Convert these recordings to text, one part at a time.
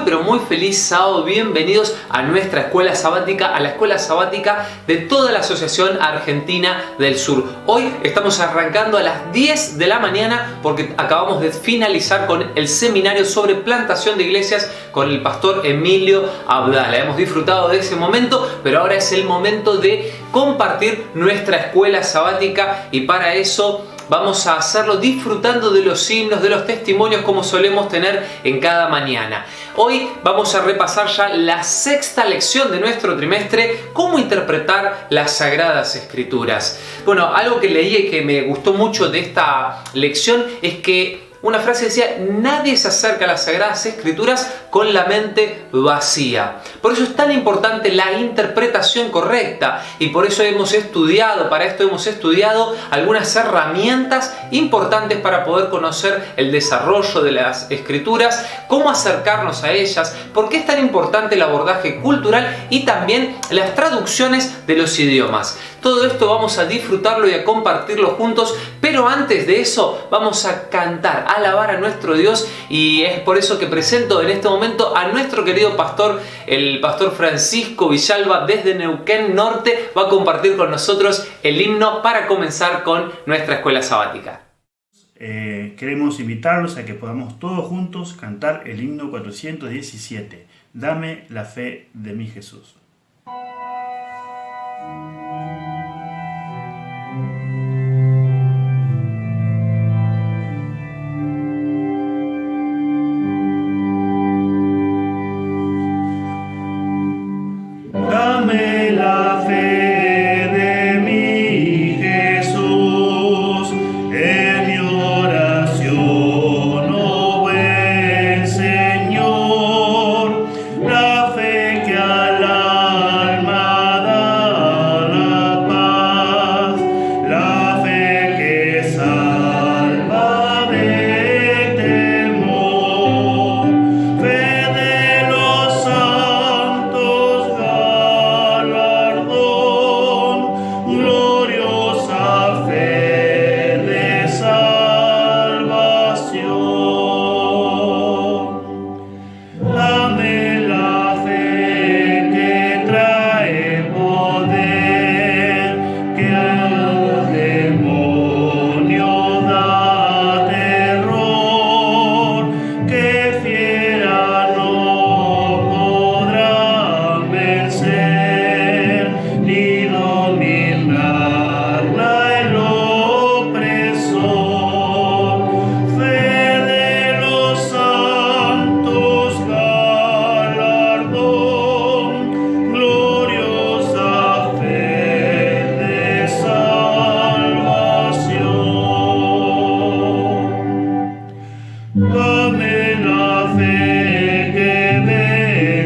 pero muy feliz sábado. Bienvenidos a nuestra escuela sabática, a la escuela sabática de toda la Asociación Argentina del Sur. Hoy estamos arrancando a las 10 de la mañana porque acabamos de finalizar con el seminario sobre plantación de iglesias con el pastor Emilio Abdala. Hemos disfrutado de ese momento, pero ahora es el momento de compartir nuestra escuela sabática y para eso vamos a hacerlo disfrutando de los himnos, de los testimonios como solemos tener en cada mañana. Hoy vamos a repasar ya la sexta lección de nuestro trimestre, cómo interpretar las Sagradas Escrituras. Bueno, algo que leí y que me gustó mucho de esta lección es que una frase decía: nadie se acerca a las Sagradas Escrituras con la mente vacía. Por eso es tan importante la interpretación correcta y por eso para esto hemos estudiado algunas herramientas importantes para poder conocer el desarrollo de las Escrituras, cómo acercarnos a ellas, por qué es tan importante el abordaje cultural y también las traducciones de los idiomas. Todo esto vamos a disfrutarlo y a compartirlo juntos, pero antes de eso vamos a cantar, a alabar a nuestro Dios, y es por eso que presento en este momento a nuestro querido pastor, el pastor Francisco Villalba desde Neuquén Norte. Va a compartir con nosotros el himno para comenzar con nuestra escuela sabática. Queremos invitarlos a que podamos todos juntos cantar el himno 417, Dame la fe de mi Jesús. Dame la fe de mi Jesús, en mi oración, oh buen Señor, la fe que al alma da la paz, la fe que salva de temor, fe de los santos galardón, gloriosa fe de salvación. Dame la fe que trae poder, que al demonio da terror, que fiera no podrán vencer, ni dominarla el opresor. Fe de los santos galardón, gloriosa fe de salvación. Dame la fe que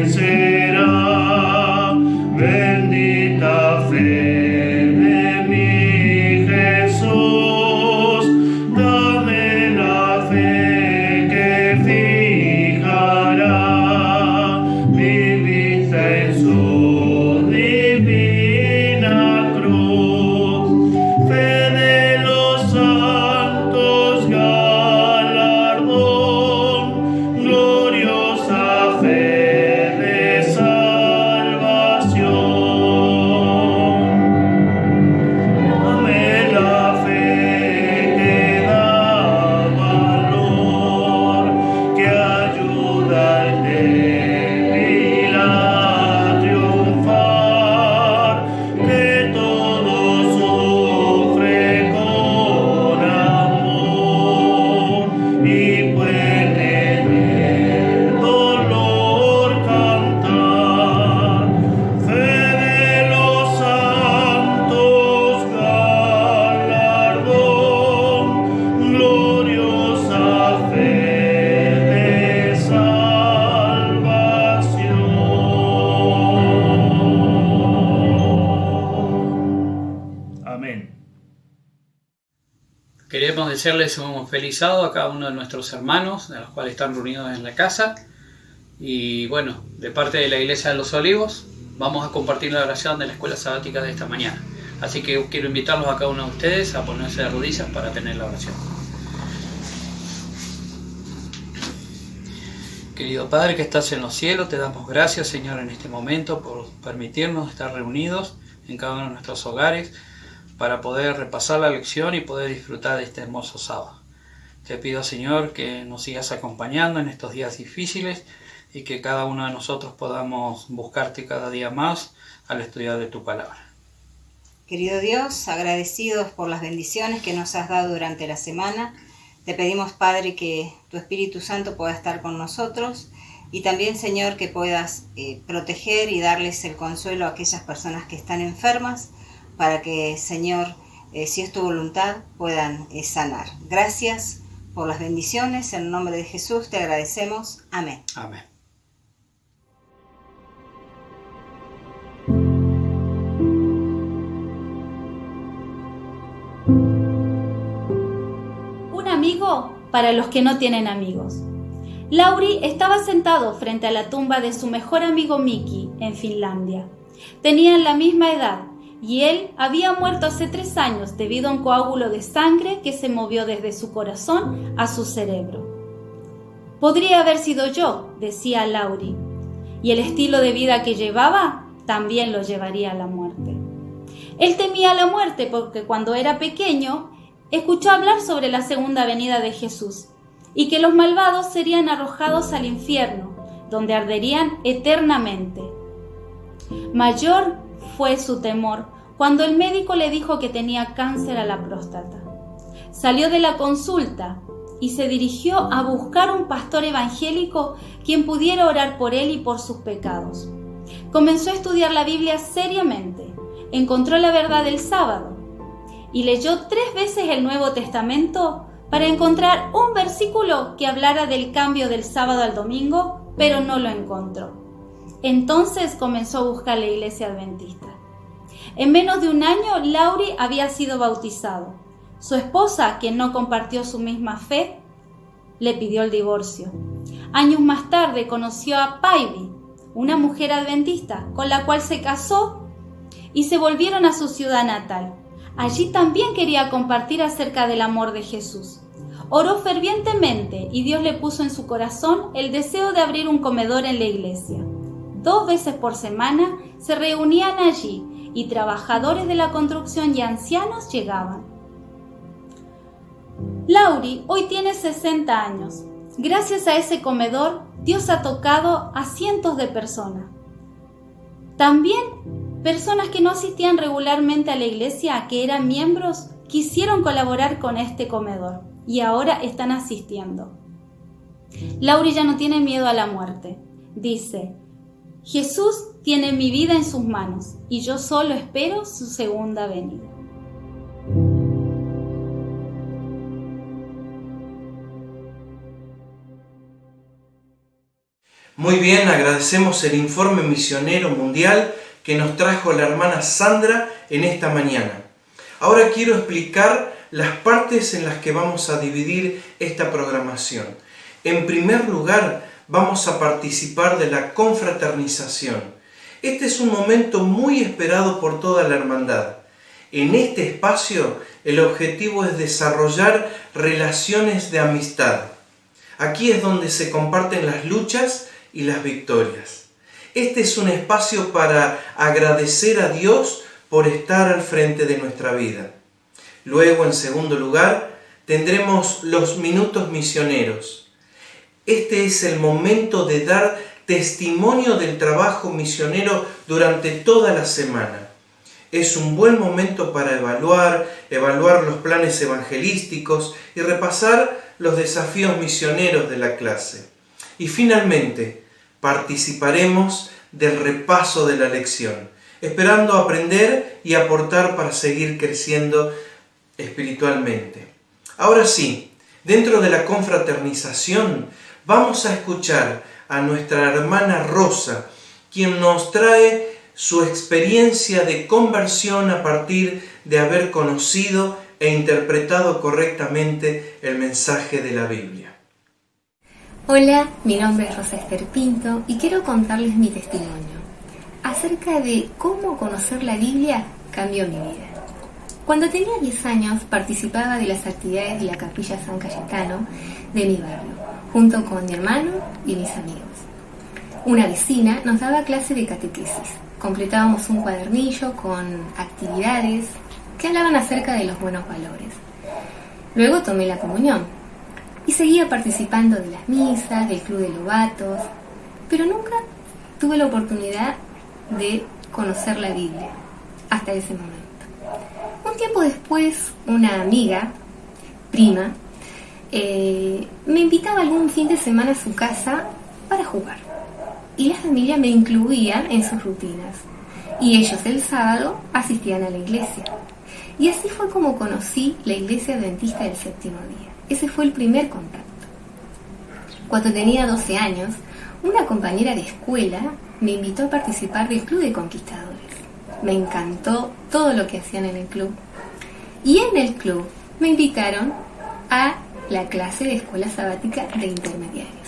vencerá, bendita fe de mi Jesús. Dame la fe que fijará mi vista en su divina cruz. Fe de los santos galardón, gloriosa fe de salvación. Dame la fe que da valor, que ayuda al débil a triunfar, que todo sufre con amor y puede en el dolor cantar. Fe de los santos galardón, gloriosa fe de salvación. Amén. Queremos desearles un feliz sábado a cada uno de nuestros hermanos, de los cuales están reunidos en la casa. Y bueno, de parte de la Iglesia de los Olivos, vamos a compartir la oración de la escuela sabática de esta mañana. Así que quiero invitarlos a cada uno de ustedes a ponerse de rodillas para tener la oración. Querido Padre que estás en los cielos, te damos gracias, Señor, en este momento por permitirnos estar reunidos en cada uno de nuestros hogares para poder repasar la lección y poder disfrutar de este hermoso sábado. Te pido, Señor, que nos sigas acompañando en estos días difíciles y que cada uno de nosotros podamos buscarte cada día más al estudiar de tu palabra. Querido Dios, agradecidos por las bendiciones que nos has dado durante la semana, te pedimos, Padre, que tu Espíritu Santo pueda estar con nosotros y también, Señor, que puedas proteger y darles el consuelo a aquellas personas que están enfermas para que, Señor, si es tu voluntad, puedan sanar. Gracias por las bendiciones. En el nombre de Jesús te agradecemos. Amén. Amén. Para los que no tienen amigos. Lauri estaba sentado frente a la tumba de su mejor amigo Miki en Finlandia. Tenían la misma edad y él había muerto hace 3 años debido a un coágulo de sangre que se movió desde su corazón a su cerebro. Podría haber sido yo, decía Lauri, y el estilo de vida que llevaba también lo llevaría a la muerte. Él temía la muerte porque cuando era pequeño escuchó hablar sobre la segunda venida de Jesús y que los malvados serían arrojados al infierno, donde arderían eternamente. Mayor fue su temor cuando el médico le dijo que tenía cáncer a la próstata. Salió de la consulta y se dirigió a buscar un pastor evangélico quien pudiera orar por él y por sus pecados. Comenzó a estudiar la Biblia seriamente, encontró la verdad del sábado y leyó 3 veces el Nuevo Testamento para encontrar un versículo que hablara del cambio del sábado al domingo, pero no lo encontró. Entonces comenzó a buscar la iglesia adventista. En menos de un año, Lauri había sido bautizado. Su esposa, quien no compartió su misma fe, le pidió el divorcio. Años más tarde conoció a Päivi, una mujer adventista, con la cual se casó y se volvieron a su ciudad natal. Allí también quería compartir acerca del amor de Jesús. Oró fervientemente y Dios le puso en su corazón el deseo de abrir un comedor en la iglesia. 2 veces por semana se reunían allí y trabajadores de la construcción y ancianos llegaban. Lauri hoy tiene 60 años. Gracias a ese comedor, Dios ha tocado a cientos de personas. También personas que no asistían regularmente a la iglesia, que eran miembros, quisieron colaborar con este comedor y ahora están asistiendo. Lauri ya no tiene miedo a la muerte. Dice: Jesús tiene mi vida en sus manos y yo solo espero su segunda venida. Muy bien, agradecemos el informe misionero mundial que nos trajo la hermana Sandra en esta mañana. Ahora quiero explicar las partes en las que vamos a dividir esta programación. En primer lugar, vamos a participar de la confraternización. Este es un momento muy esperado por toda la hermandad. En este espacio, el objetivo es desarrollar relaciones de amistad. Aquí es donde se comparten las luchas y las victorias. Este es un espacio para agradecer a Dios por estar al frente de nuestra vida. Luego, en segundo lugar, tendremos los minutos misioneros. Este es el momento de dar testimonio del trabajo misionero durante toda la semana. Es un buen momento para evaluar los planes evangelísticos y repasar los desafíos misioneros de la clase. Y finalmente, participaremos del repaso de la lección, esperando aprender y aportar para seguir creciendo espiritualmente. Ahora sí, dentro de la confraternización, vamos a escuchar a nuestra hermana Rosa, quien nos trae su experiencia de conversión a partir de haber conocido e interpretado correctamente el mensaje de la Biblia. Hola, mi nombre es Rosa Esther Pinto y quiero contarles mi testimonio acerca de cómo conocer la Biblia cambió mi vida. Cuando tenía 10 años participaba de las actividades de la Capilla San Cayetano de mi barrio, junto con mi hermano y mis amigos. Una vecina nos daba clase de catequesis. Completábamos un cuadernillo con actividades que hablaban acerca de los buenos valores. Luego tomé la comunión y seguía participando de las misas, del club de lobatos, pero nunca tuve la oportunidad de conocer la Biblia hasta ese momento. Un tiempo después, una amiga, prima, me invitaba algún fin de semana a su casa para jugar. Y la familia me incluía en sus rutinas. Y ellos el sábado asistían a la iglesia. Y así fue como conocí la Iglesia Adventista del Séptimo Día. Ese fue el primer contacto. Cuando tenía 12 años, una compañera de escuela me invitó a participar del Club de Conquistadores. Me encantó todo lo que hacían en el club. Y en el club me invitaron a la clase de escuela sabática de intermediarios.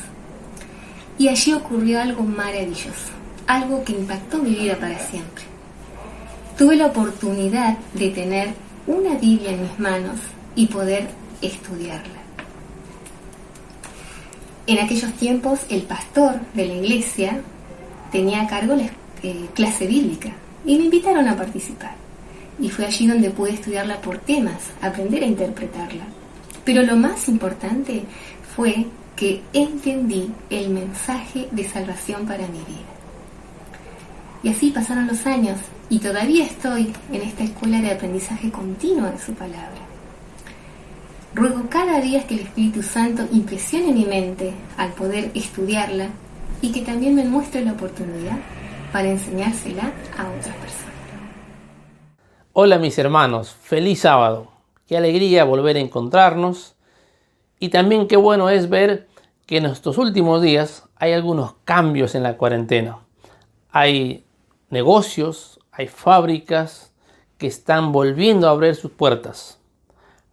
Y allí ocurrió algo maravilloso, algo que impactó mi vida para siempre. Tuve la oportunidad de tener una Biblia en mis manos y poder estudiarla. En aquellos tiempos el pastor de la iglesia tenía a cargo la clase bíblica y me invitaron a participar. Y fue allí donde pude estudiarla por temas, aprender a interpretarla. Pero lo más importante fue que entendí el mensaje de salvación para mi vida. Y así pasaron los años y todavía estoy en esta escuela de aprendizaje continuo de su palabra. Ruego cada día que el Espíritu Santo impresione mi mente al poder estudiarla y que también me muestre la oportunidad para enseñársela a otras personas. Hola mis hermanos, feliz sábado. Qué alegría volver a encontrarnos y también qué bueno es ver que en estos últimos días hay algunos cambios en la cuarentena. Hay negocios, hay fábricas que están volviendo a abrir sus puertas.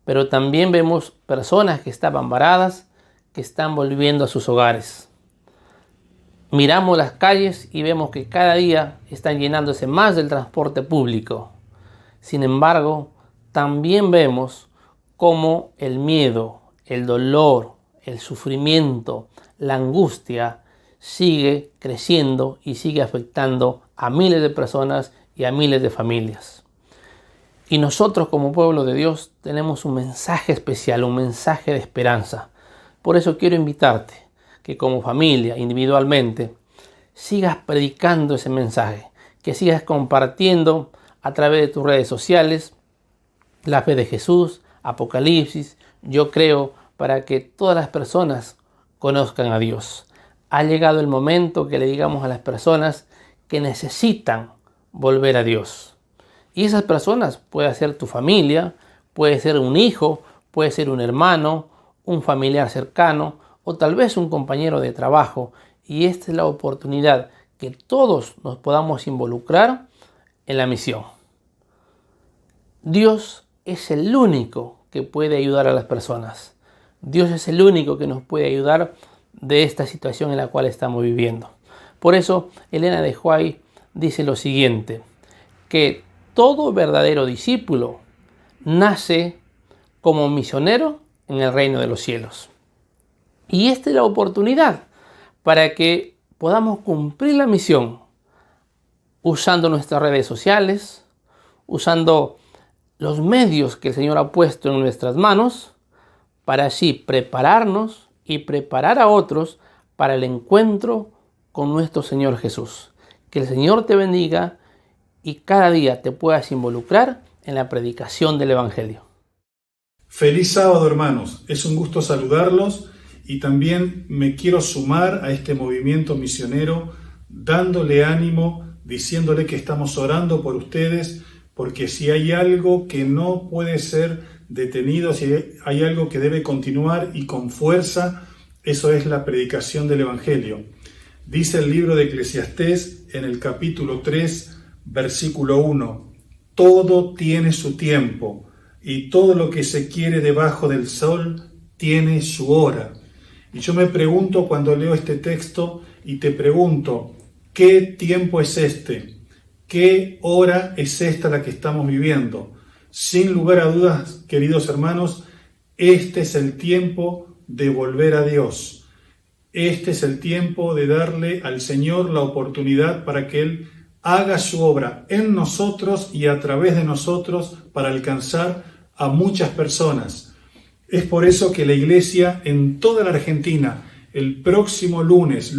Pero también vemos personas que estaban varadas, que están volviendo a sus hogares. Miramos las calles y vemos que cada día están llenándose más del transporte público. Sin embargo, también vemos cómo el miedo, el dolor, el sufrimiento, la angustia sigue creciendo y sigue afectando a miles de personas y a miles de familias. Y nosotros como pueblo de Dios tenemos un mensaje especial, un mensaje de esperanza. Por eso quiero invitarte que como familia, individualmente, sigas predicando ese mensaje, que sigas compartiendo a través de tus redes sociales la fe de Jesús, Apocalipsis, yo creo, para que todas las personas conozcan a Dios. Ha llegado el momento que le digamos a las personas que necesitan volver a Dios. Y esas personas puede ser tu familia, puede ser un hijo, puede ser un hermano, un familiar cercano o tal vez un compañero de trabajo. Y esta es la oportunidad que todos nos podamos involucrar en la misión. Dios es el único que puede ayudar a las personas. Dios es el único que nos puede ayudar de esta situación en la cual estamos viviendo. Por eso, Elena de White dice lo siguiente, que todo verdadero discípulo nace como misionero en el reino de los cielos. Y esta es la oportunidad para que podamos cumplir la misión usando nuestras redes sociales, usando los medios que el Señor ha puesto en nuestras manos, para así prepararnos y preparar a otros para el encuentro con nuestro Señor Jesús. Que el Señor te bendiga y cada día te puedas involucrar en la predicación del Evangelio. Feliz sábado, hermanos. Es un gusto saludarlos y también me quiero sumar a este movimiento misionero dándole ánimo, diciéndole que estamos orando por ustedes, porque si hay algo que no puede ser detenido, si hay algo que debe continuar y con fuerza, eso es la predicación del Evangelio. Dice el libro de Eclesiastés en el capítulo 3, versículo 1, todo tiene su tiempo y todo lo que se quiere debajo del sol tiene su hora. Y yo me pregunto cuando leo este texto y te pregunto, ¿qué tiempo es este? ¿Qué hora es esta la que estamos viviendo? Sin lugar a dudas, queridos hermanos, este es el tiempo de volver a Dios. Este es el tiempo de darle al Señor la oportunidad para que Él haga su obra en nosotros y a través de nosotros para alcanzar a muchas personas. Es por eso que la Iglesia en toda la Argentina, el próximo lunes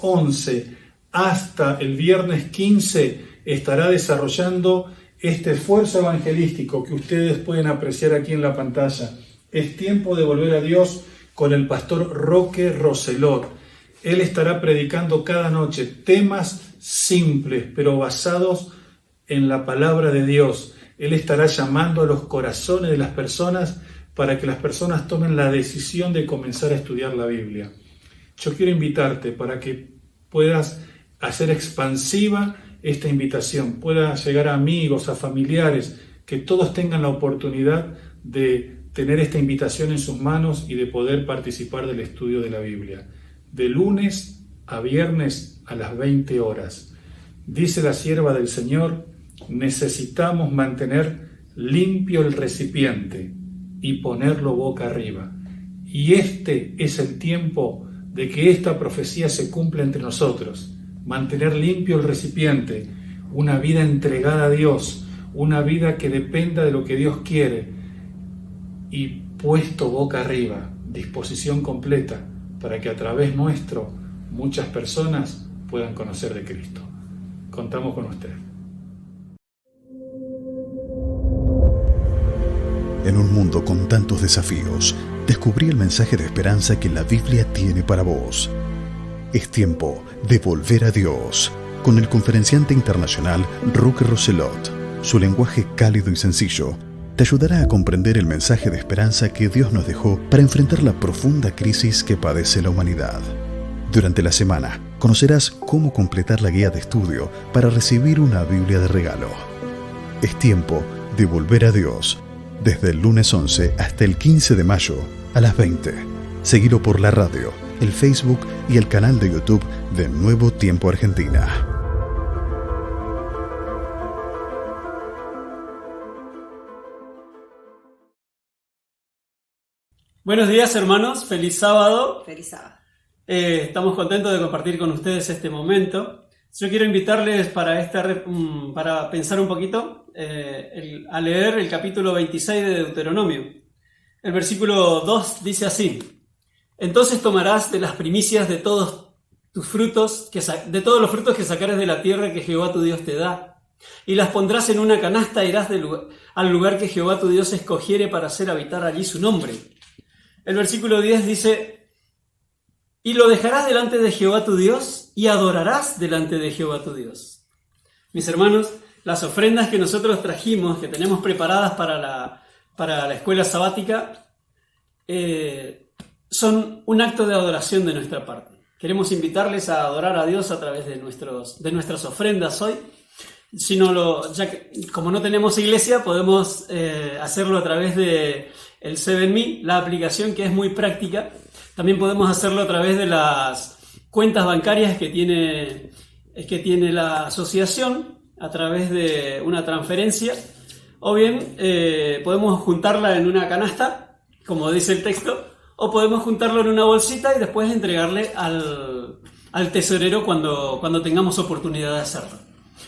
11, hasta el viernes 15, estará desarrollando este esfuerzo evangelístico que ustedes pueden apreciar aquí en la pantalla. Es tiempo de volver a Dios con el pastor Roque Roselot. Él estará predicando cada noche temas simples, pero basados en la palabra de Dios. Él estará llamando a los corazones de las personas para que las personas tomen la decisión de comenzar a estudiar la Biblia. Yo quiero invitarte para que puedas hacer expansiva esta invitación, pueda llegar a amigos, a familiares, que todos tengan la oportunidad de tener esta invitación en sus manos y de poder participar del estudio de la Biblia. De lunes a viernes a las 20 horas. Dice la sierva del Señor, necesitamos mantener limpio el recipiente y ponerlo boca arriba. Y este es el tiempo de que esta profecía se cumpla entre nosotros. Mantener limpio el recipiente, una vida entregada a Dios, una vida que dependa de lo que Dios quiere y puesto boca arriba, disposición completa para que a través nuestro muchas personas puedan conocer de Cristo. Contamos con usted. En un mundo con tantos desafíos, descubrí el mensaje de esperanza que la Biblia tiene para vos. Es tiempo de volver a Dios, con el conferenciante internacional Roque Roselot. Su lenguaje cálido y sencillo te ayudará a comprender el mensaje de esperanza que Dios nos dejó para enfrentar la profunda crisis que padece la humanidad. Durante la semana, conocerás cómo completar la guía de estudio para recibir una Biblia de regalo. Es tiempo de volver a Dios, desde el lunes 11 hasta el 15 de mayo a las 20. Seguilo por la radio, el Facebook y el canal de YouTube de Nuevo Tiempo Argentina. Buenos días, hermanos, feliz sábado. Feliz sábado. Estamos contentos de compartir con ustedes este momento. Yo quiero invitarles para pensar un poquito a leer el capítulo 26 de Deuteronomio. El versículo 2 dice así: entonces tomarás de las primicias de todos tus frutos, de todos los frutos que sacares de la tierra que Jehová tu Dios te da, y las pondrás en una canasta e irás al lugar que Jehová tu Dios escogiere para hacer habitar allí su nombre. El versículo 10 dice: y lo dejarás delante de Jehová tu Dios y adorarás delante de Jehová tu Dios. Mis hermanos, las ofrendas que nosotros trajimos, que tenemos preparadas para la escuela sabática, son un acto de adoración de nuestra parte. Queremos invitarles a adorar a Dios a través de nuestras ofrendas hoy. Como no tenemos iglesia, podemos hacerlo a través de el 7Me, la aplicación que es muy práctica. También podemos hacerlo a través de las cuentas bancarias que tiene la asociación, a través de una transferencia, o bien podemos juntarla en una canasta, como dice el texto, o podemos juntarlo en una bolsita y después entregarle al tesorero cuando tengamos oportunidad de hacerlo.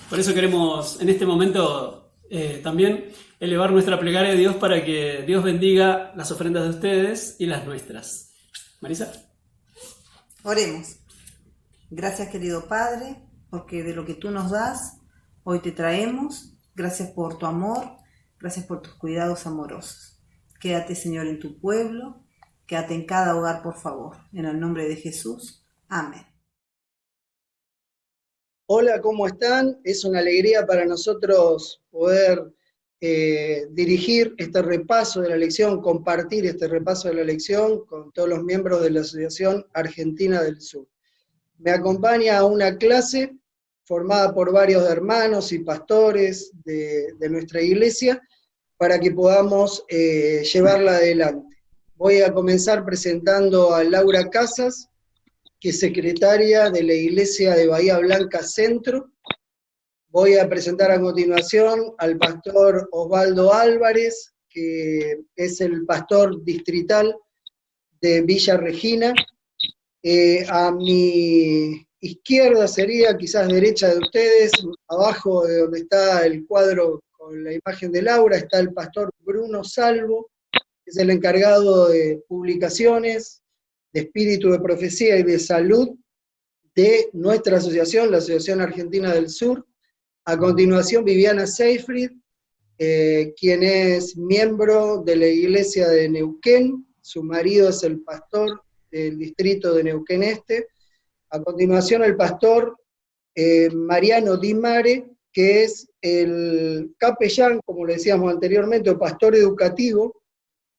Por eso queremos en este momento también elevar nuestra plegaria a Dios para que Dios bendiga las ofrendas de ustedes y las nuestras. Marisa. Oremos. Gracias, querido Padre, porque de lo que tú nos das, hoy te traemos. Gracias por tu amor, gracias por tus cuidados amorosos. Quédate, Señor, en tu pueblo, quédate en cada hogar, por favor. En el nombre de Jesús. Amén. Hola, ¿cómo están? Es una alegría para nosotros poder dirigir este repaso de la lección, compartir este repaso de la lección con todos los miembros de la Asociación Argentina del Sur. Me acompaña a una clase formada por varios hermanos y pastores de nuestra iglesia para que podamos llevarla adelante. Voy a comenzar presentando a Laura Casas, que es secretaria de la Iglesia de Bahía Blanca Centro. Voy a presentar a continuación al pastor Osvaldo Álvarez, que es el pastor distrital de Villa Regina. A mi izquierda sería, quizás derecha de ustedes, abajo de donde está el cuadro con la imagen de Laura, está el pastor Bruno Salvo, que es el encargado de publicaciones, de espíritu de profecía y de salud de nuestra asociación, la Asociación Argentina del Sur. A continuación, Viviana Seyfried, quien es miembro de la iglesia de Neuquén, su marido es el pastor del distrito de Neuquén Este. A continuación, el pastor Mariano Di Mare, que es el capellán, como le decíamos anteriormente, o pastor educativo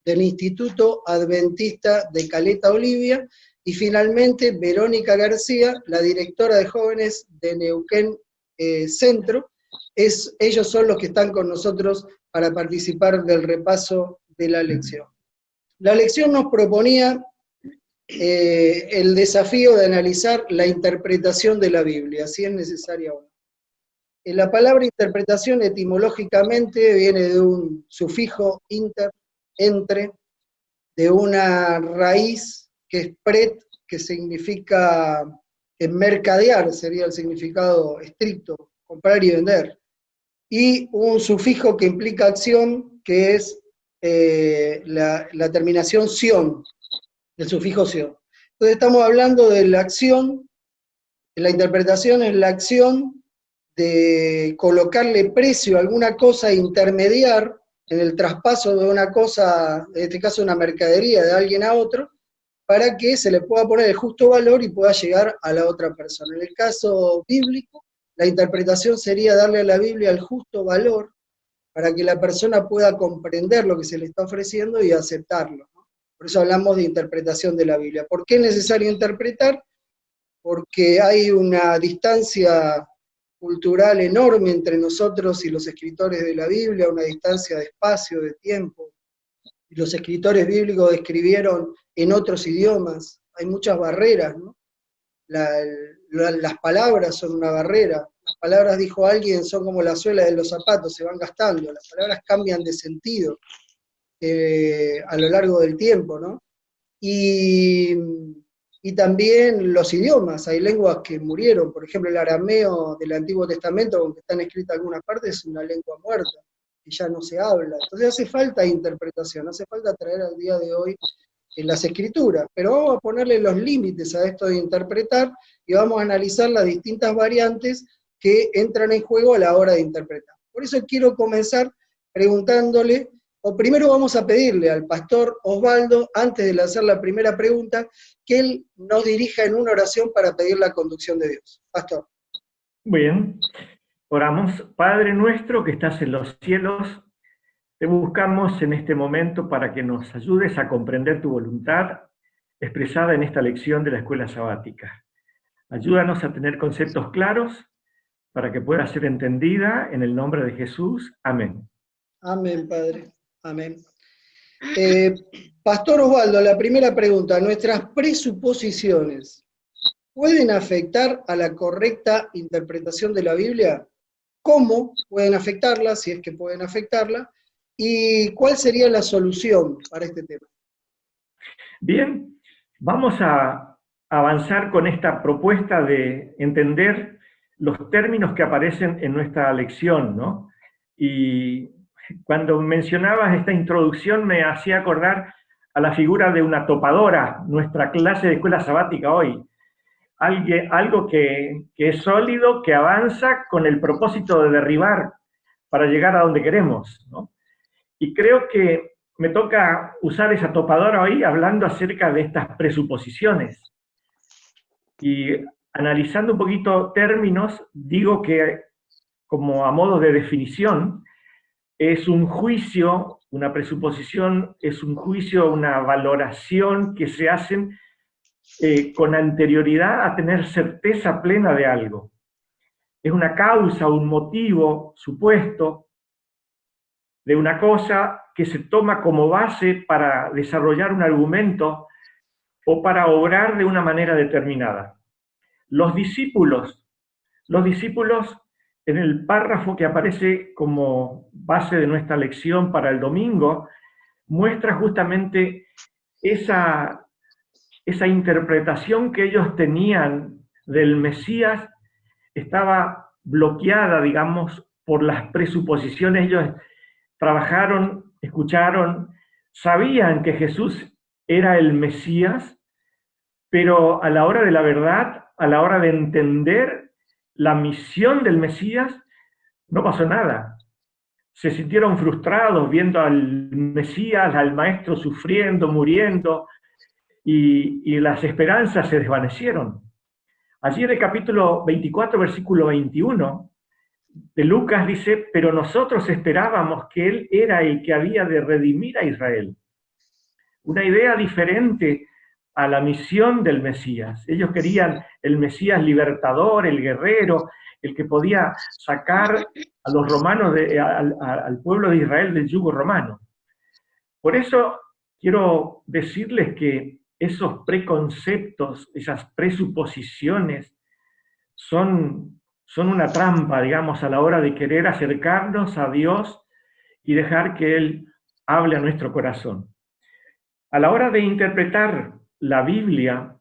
del Instituto Adventista de Caleta Olivia. Y finalmente, Verónica García, la directora de jóvenes de Neuquén Centro. Ellos son los que están con nosotros para participar del repaso de la lección. La lección nos proponía el desafío de analizar la interpretación de la Biblia, si es necesaria o no. La palabra interpretación etimológicamente viene de un sufijo inter, entre, de una raíz que es pret, que significa mercadear, sería el significado estricto, comprar y vender, y un sufijo que implica acción, que es la terminación sion, el sufijo sion. Entonces estamos hablando de la acción, la interpretación es la acción de colocarle precio a alguna cosa, intermediar en el traspaso de una cosa, en este caso una mercadería de alguien a otro, para que se le pueda poner el justo valor y pueda llegar a la otra persona. En el caso bíblico, la interpretación sería darle a la Biblia el justo valor para que la persona pueda comprender lo que se le está ofreciendo y aceptarlo, ¿no? Por eso hablamos de interpretación de la Biblia. ¿Por qué es necesario interpretar? Porque hay una distancia cultural enorme entre nosotros y los escritores de la Biblia, una distancia de espacio, de tiempo. Y los escritores bíblicos escribieron en otros idiomas, hay muchas barreras, ¿no? Las palabras son una barrera. Las palabras, dijo alguien, son como la suela de los zapatos, se van gastando. Las palabras cambian de sentido a lo largo del tiempo, ¿no? Y también los idiomas, hay lenguas que murieron, por ejemplo el arameo del Antiguo Testamento, aunque están escritas algunas partes, es una lengua muerta, que ya no se habla. Entonces hace falta interpretación, hace falta traer al día de hoy en las escrituras, pero vamos a ponerle los límites a esto de interpretar y vamos a analizar las distintas variantes que entran en juego a la hora de interpretar. Por eso quiero comenzar preguntándole, o primero vamos a pedirle al pastor Osvaldo, antes de lanzar la primera pregunta, que él nos dirija en una oración para pedir la conducción de Dios. Pastor. Muy bien, oramos. Padre nuestro que estás en los cielos, te buscamos en este momento para que nos ayudes a comprender tu voluntad expresada en esta lección de la escuela sabática. Ayúdanos a tener conceptos claros para que pueda ser entendida en el nombre de Jesús. Amén. Amén, Padre. Amén. Pastor Osvaldo, la primera pregunta. ¿Nuestras presuposiciones pueden afectar a la correcta interpretación de la Biblia? ¿Cómo pueden afectarla, si es que pueden afectarla? ¿Y cuál sería la solución para este tema? Bien, vamos a avanzar con esta propuesta de entender los términos que aparecen en nuestra lección, ¿no? Y cuando mencionabas esta introducción me hacía acordar a la figura de una topadora, nuestra clase de escuela sabática hoy. Algo que es sólido, que avanza con el propósito de derribar para llegar a donde queremos, ¿no? Y creo que me toca usar esa topadora hoy hablando acerca de estas presuposiciones. Y analizando un poquito términos, digo que como a modo de definición, es un juicio, una presuposición, es un juicio, una valoración que se hacen con anterioridad a tener certeza plena de algo. Es una causa, un motivo supuesto de una cosa que se toma como base para desarrollar un argumento o para obrar de una manera determinada. Los discípulos en el párrafo que aparece como base de nuestra lección para el domingo, muestra justamente esa esa interpretación que ellos tenían del Mesías estaba bloqueada, digamos, por las presuposiciones. Ellos trabajaron, escucharon, sabían que Jesús era el Mesías, pero a la hora de la verdad, a la hora de entender la misión del Mesías, no pasó nada. Se sintieron frustrados viendo al Mesías, al Maestro sufriendo, muriendo, y las esperanzas se desvanecieron. Allí en el capítulo 24, versículo 21 de Lucas dice: pero nosotros esperábamos que Él era el que había de redimir a Israel. Una idea diferente a la misión del Mesías. Ellos querían el Mesías libertador, el guerrero, el que podía sacar a los romanos, al pueblo de Israel del yugo romano. Por eso quiero decirles que esos preconceptos, esas presuposiciones, son una trampa, digamos, a la hora de querer acercarnos a Dios y dejar que Él hable a nuestro corazón. A la hora de interpretar la Biblia,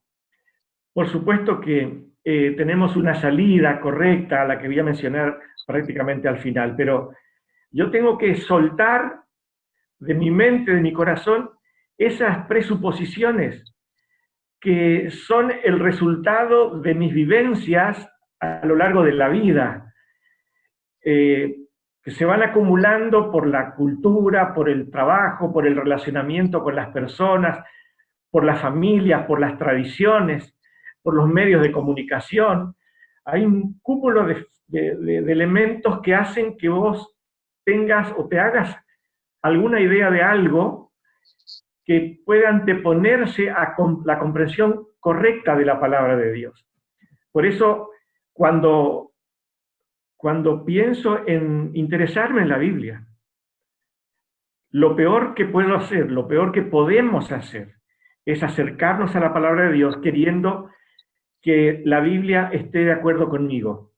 por supuesto que tenemos una salida correcta, a la que voy a mencionar prácticamente al final, pero yo tengo que soltar de mi mente, de mi corazón, esas presuposiciones que son el resultado de mis vivencias a lo largo de la vida, que se van acumulando por la cultura, por el trabajo, por el relacionamiento con las personas, por las familias, por las tradiciones, por los medios de comunicación. Hay un cúmulo de elementos que hacen que vos tengas o te hagas alguna idea de algo que pueda anteponerse a la comprensión correcta de la palabra de Dios. Por eso, cuando pienso en interesarme en la Biblia, lo peor que puedo hacer, lo peor que podemos hacer, es acercarnos a la palabra de Dios queriendo que la Biblia esté de acuerdo conmigo.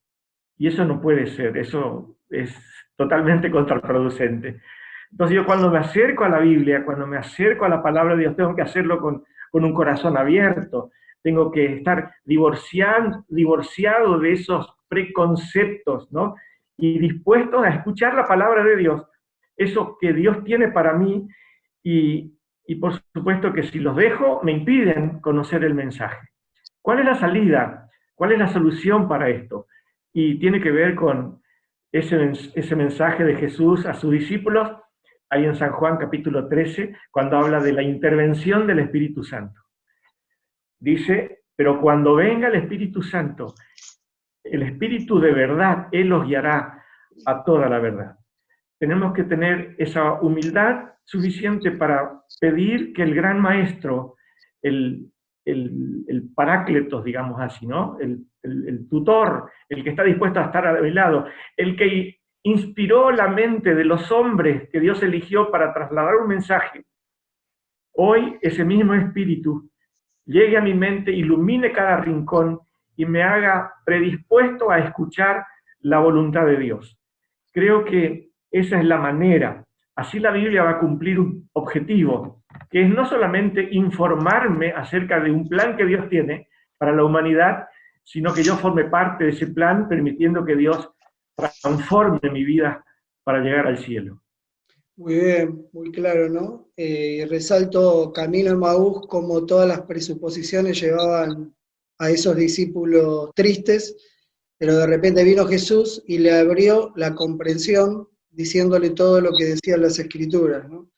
Y eso no puede ser, eso es totalmente contraproducente. Entonces yo cuando me acerco a la Biblia, cuando me acerco a la palabra de Dios, tengo que hacerlo con un corazón abierto, tengo que estar divorciado de esos preconceptos, ¿no? Y dispuesto a escuchar la palabra de Dios, eso que Dios tiene para mí, y por supuesto que si los dejo, me impiden conocer el mensaje. ¿Cuál es la salida? ¿Cuál es la solución para esto? Y tiene que ver con ese mensaje de Jesús a sus discípulos, ahí en San Juan capítulo 13, cuando habla de la intervención del Espíritu Santo. Dice: pero cuando venga el Espíritu Santo, el Espíritu de verdad, Él los guiará a toda la verdad. Tenemos que tener esa humildad suficiente para pedir que el gran maestro, el parácletos, digamos así, ¿no? El tutor, el que está dispuesto a estar a mi lado, el que inspiró la mente de los hombres que Dios eligió para trasladar un mensaje, hoy ese mismo Espíritu llegue a mi mente, ilumine cada rincón y me haga predispuesto a escuchar la voluntad de Dios. Creo que esa es la manera. Así la Biblia va a cumplir un objetivo, que es no solamente informarme acerca de un plan que Dios tiene para la humanidad, sino que yo forme parte de ese plan, permitiendo que Dios transforme mi vida para llegar al cielo. Muy bien, muy claro, ¿no? Resalto Camino de Emaús, como todas las presuposiciones llevaban a esos discípulos tristes, pero de repente vino Jesús y le abrió la comprensión, diciéndole todo lo que decían las Escrituras, ¿no?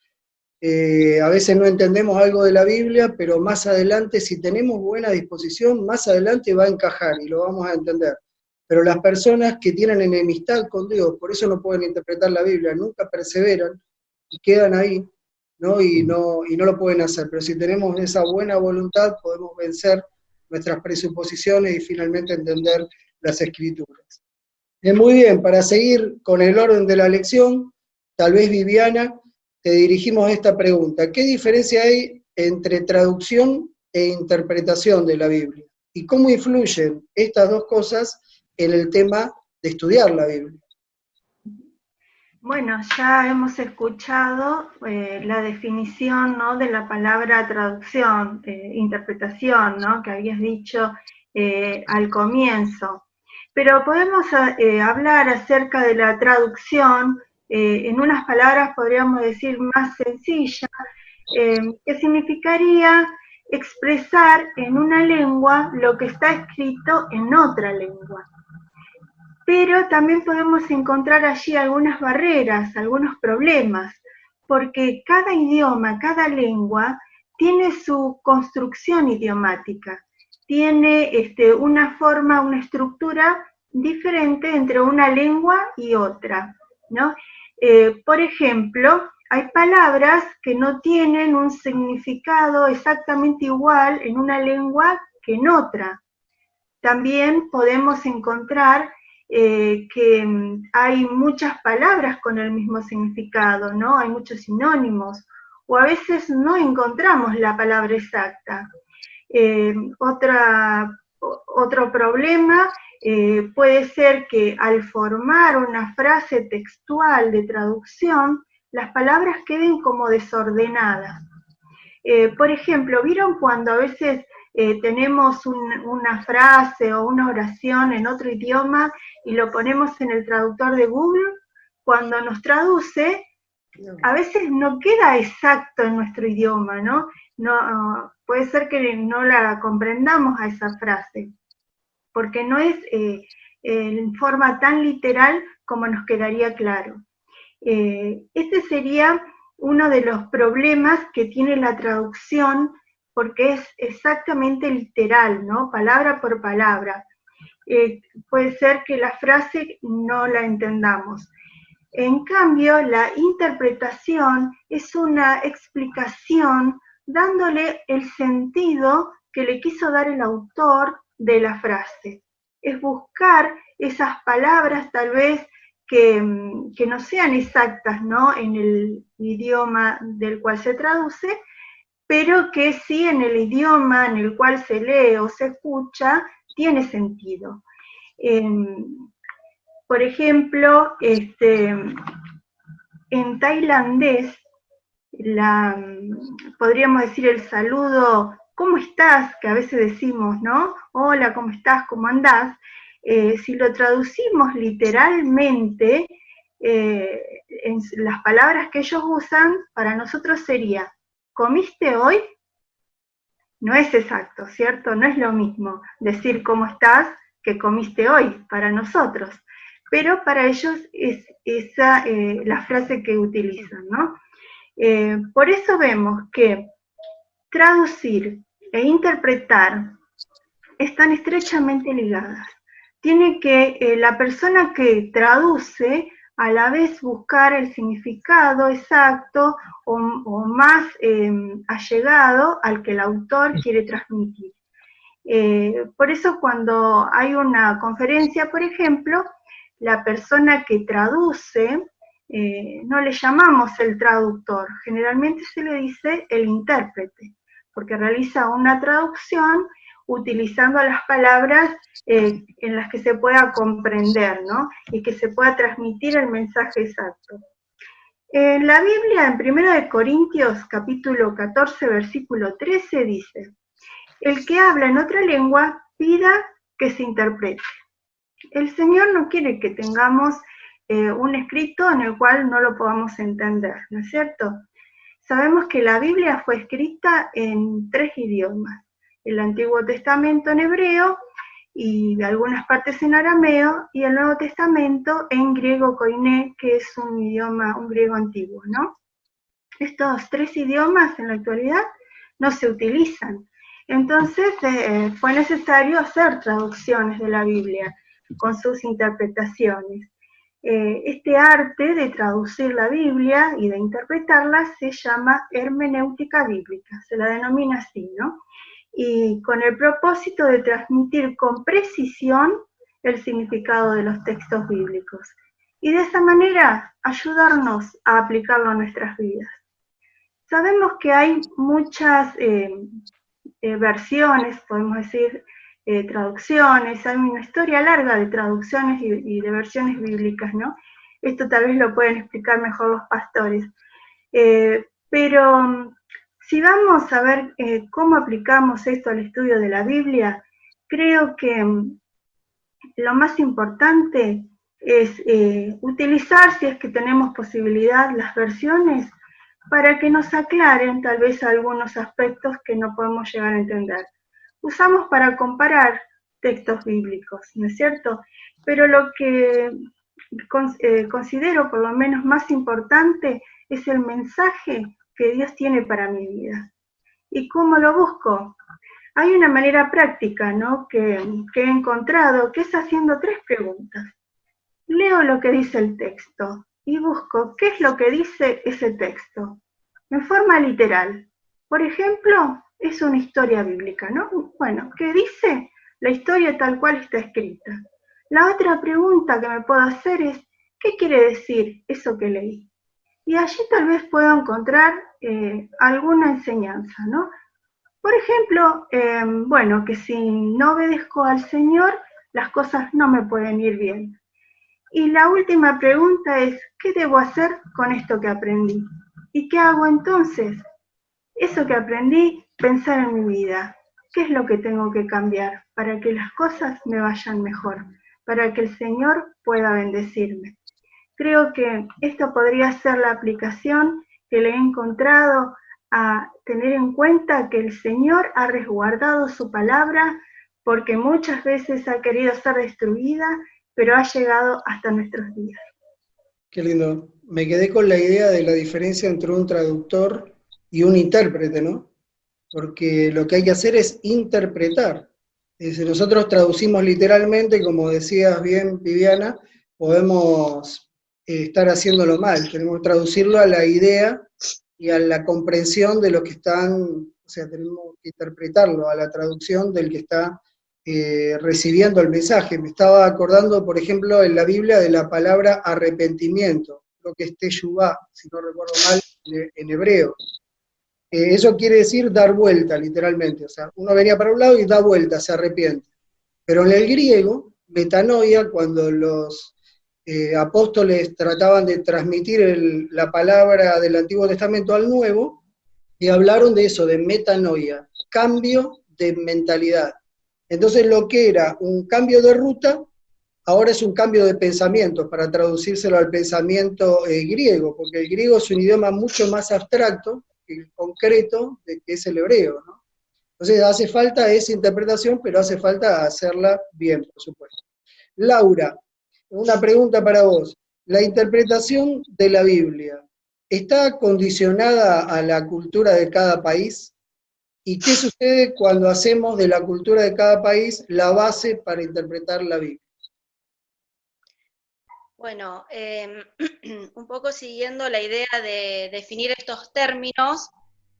A veces no entendemos algo de la Biblia, pero más adelante, si tenemos buena disposición, más adelante va a encajar y lo vamos a entender. Pero las personas que tienen enemistad con Dios, por eso no pueden interpretar la Biblia, nunca perseveran y quedan ahí, ¿no? Y no lo pueden hacer. Pero si tenemos esa buena voluntad, podemos vencer nuestras presuposiciones y finalmente entender las Escrituras. Muy bien, para seguir con el orden de la lección, tal vez Viviana, te dirigimos esta pregunta. ¿Qué diferencia hay entre traducción e interpretación de la Biblia? ¿Y cómo influyen estas dos cosas en el tema de estudiar la Biblia? Bueno, ya hemos escuchado la definición, ¿no?, de la palabra traducción, interpretación, ¿no?, que habías dicho al comienzo. Pero podemos hablar acerca de la traducción en unas palabras, podríamos decir, más sencillas, que significaría expresar en una lengua lo que está escrito en otra lengua. Pero también podemos encontrar allí algunas barreras, algunos problemas, porque cada idioma, cada lengua tiene su construcción idiomática, tiene una forma, una estructura diferente entre una lengua y otra, ¿no? Por ejemplo, hay palabras que no tienen un significado exactamente igual en una lengua que en otra. También podemos encontrar que hay muchas palabras con el mismo significado, ¿no? Hay muchos sinónimos, o a veces no encontramos la palabra exacta. Otro problema puede ser que al formar una frase textual de traducción, las palabras queden como desordenadas. Por ejemplo, ¿vieron cuando a veces tenemos una frase o una oración en otro idioma y lo ponemos en el traductor de Google? Cuando nos traduce, a veces no queda exacto en nuestro idioma, ¿no? Puede ser que no la comprendamos a esa frase, porque no es en forma tan literal como nos quedaría claro. Este sería uno de los problemas que tiene la traducción, porque es exactamente literal, ¿no? Palabra por palabra. Puede ser que la frase no la entendamos. En cambio, la interpretación es una explicación dándole el sentido que le quiso dar el autor de la frase. Es buscar esas palabras tal vez que no sean exactas, ¿no?, en el idioma del cual se traduce, pero que sí en el idioma en el cual se lee o se escucha tiene sentido. Por ejemplo, en tailandés, podríamos decir el saludo, ¿cómo estás?, que a veces decimos, ¿no? Hola, ¿cómo estás? ¿Cómo andás? Si lo traducimos literalmente, en las palabras que ellos usan, para nosotros sería, ¿comiste hoy? No es exacto, ¿cierto? No es lo mismo decir cómo estás que comiste hoy para nosotros, pero para ellos es esa la frase que utilizan, ¿no? Por eso vemos que traducir e interpretar están estrechamente ligadas. Tiene que la persona que traduce a la vez buscar el significado exacto o más allegado al que el autor quiere transmitir. Por eso cuando hay una conferencia, por ejemplo, la persona que traduce, no le llamamos el traductor, generalmente se le dice el intérprete, porque realiza una traducción utilizando las palabras en las que se pueda comprender, ¿no?, y que se pueda transmitir el mensaje exacto. En la Biblia, en 1 Corintios capítulo 14, versículo 13, dice, el que habla en otra lengua, pida que se interprete. El Señor no quiere que tengamos un escrito en el cual no lo podamos entender, ¿no es cierto? Sabemos que la Biblia fue escrita en 3 idiomas, el Antiguo Testamento en hebreo y algunas partes en arameo, y el Nuevo Testamento en griego koiné, que es un idioma, un griego antiguo, ¿no? Estos 3 idiomas en la actualidad no se utilizan. Entonces fue necesario hacer traducciones de la Biblia con sus interpretaciones. Este arte de traducir la Biblia y de interpretarla se llama hermenéutica bíblica, se la denomina así, ¿no? Y con el propósito de transmitir con precisión el significado de los textos bíblicos. Y de esa manera ayudarnos a aplicarlo a nuestras vidas. Sabemos que hay muchas versiones, podemos decir, traducciones, hay una historia larga de traducciones y de versiones bíblicas, ¿no? Esto tal vez lo pueden explicar mejor los pastores. Pero si vamos a ver cómo aplicamos esto al estudio de la Biblia, creo que lo más importante es utilizar, si es que tenemos posibilidad, las versiones para que nos aclaren tal vez algunos aspectos que no podemos llegar a entender. Usamos para comparar textos bíblicos, ¿no es cierto? Pero lo que considero por lo menos más importante es el mensaje que Dios tiene para mi vida. ¿Y cómo lo busco? Hay una manera práctica, ¿no?, que he encontrado, que es haciendo 3 preguntas. Leo lo que dice el texto y busco qué es lo que dice ese texto, en forma literal. Por ejemplo, es una historia bíblica, ¿no? Bueno, ¿qué dice la historia tal cual está escrita? La otra pregunta que me puedo hacer es, ¿qué quiere decir eso que leí? Y allí tal vez puedo encontrar alguna enseñanza, ¿no? Por ejemplo, bueno, que si no obedezco al Señor, las cosas no me pueden ir bien. Y la última pregunta es, ¿qué debo hacer con esto que aprendí? ¿Y qué hago entonces? Eso que aprendí, pensar en mi vida. ¿Qué es lo que tengo que cambiar para que las cosas me vayan mejor? Para que el Señor pueda bendecirme. Creo que esto podría ser la aplicación que le he encontrado a tener en cuenta que el Señor ha resguardado su palabra porque muchas veces ha querido ser destruida, pero ha llegado hasta nuestros días. Qué lindo. Me quedé con la idea de la diferencia entre un traductor y un intérprete, ¿no? Porque lo que hay que hacer es interpretar. Si nosotros traducimos literalmente, como decías bien, Viviana, podemos estar haciéndolo mal. Tenemos que traducirlo a la idea y a la comprensión de los que están, o sea, tenemos que interpretarlo a la traducción del que está recibiendo el mensaje. Me estaba acordando, por ejemplo, en la Biblia de la palabra arrepentimiento, creo que es teshuvá, si no recuerdo mal, en hebreo. Eso quiere decir dar vuelta, literalmente. O sea, uno venía para un lado y da vuelta, se arrepiente. Pero en el griego, metanoia, cuando los apóstoles trataban de transmitir la palabra del Antiguo Testamento al Nuevo, y hablaron de eso, de metanoia, cambio de mentalidad. Entonces lo que era un cambio de ruta, ahora es un cambio de pensamiento, para traducírselo al pensamiento griego, porque el griego es un idioma mucho más abstracto, el concreto de que es el hebreo, ¿no? Entonces hace falta esa interpretación, pero hace falta hacerla bien, por supuesto. Laura, una pregunta para vos. ¿La interpretación de la Biblia está condicionada a la cultura de cada país? ¿Y qué sucede cuando hacemos de la cultura de cada país la base para interpretar la Biblia? Bueno, un poco siguiendo la idea de definir estos términos,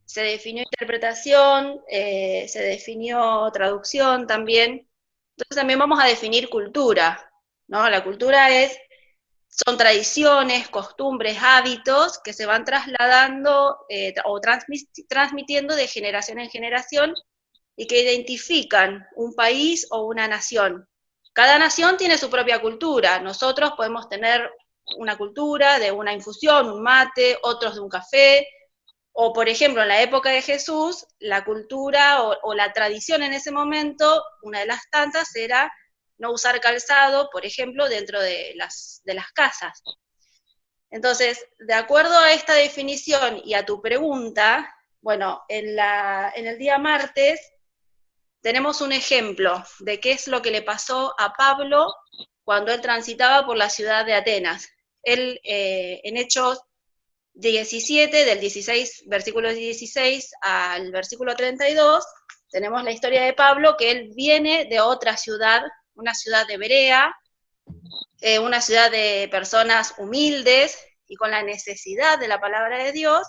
se definió interpretación, se definió traducción también, entonces también vamos a definir cultura, ¿no? La cultura son tradiciones, costumbres, hábitos que se van trasladando o transmitiendo de generación en generación y que identifican un país o una nación. Cada nación tiene su propia cultura. Nosotros podemos tener una cultura de una infusión, un mate, otros de un café, o por ejemplo en la época de Jesús, la cultura o la tradición en ese momento, una de las tantas era no usar calzado, por ejemplo, dentro de las casas. Entonces, de acuerdo a esta definición y a tu pregunta, bueno, en el día martes tenemos un ejemplo de qué es lo que le pasó a Pablo cuando él transitaba por la ciudad de Atenas. Él, en Hechos 17, del 16, versículo 16 al versículo 32, tenemos la historia de Pablo, que él viene de otra ciudad, una ciudad de Berea, una ciudad de personas humildes y con la necesidad de la palabra de Dios,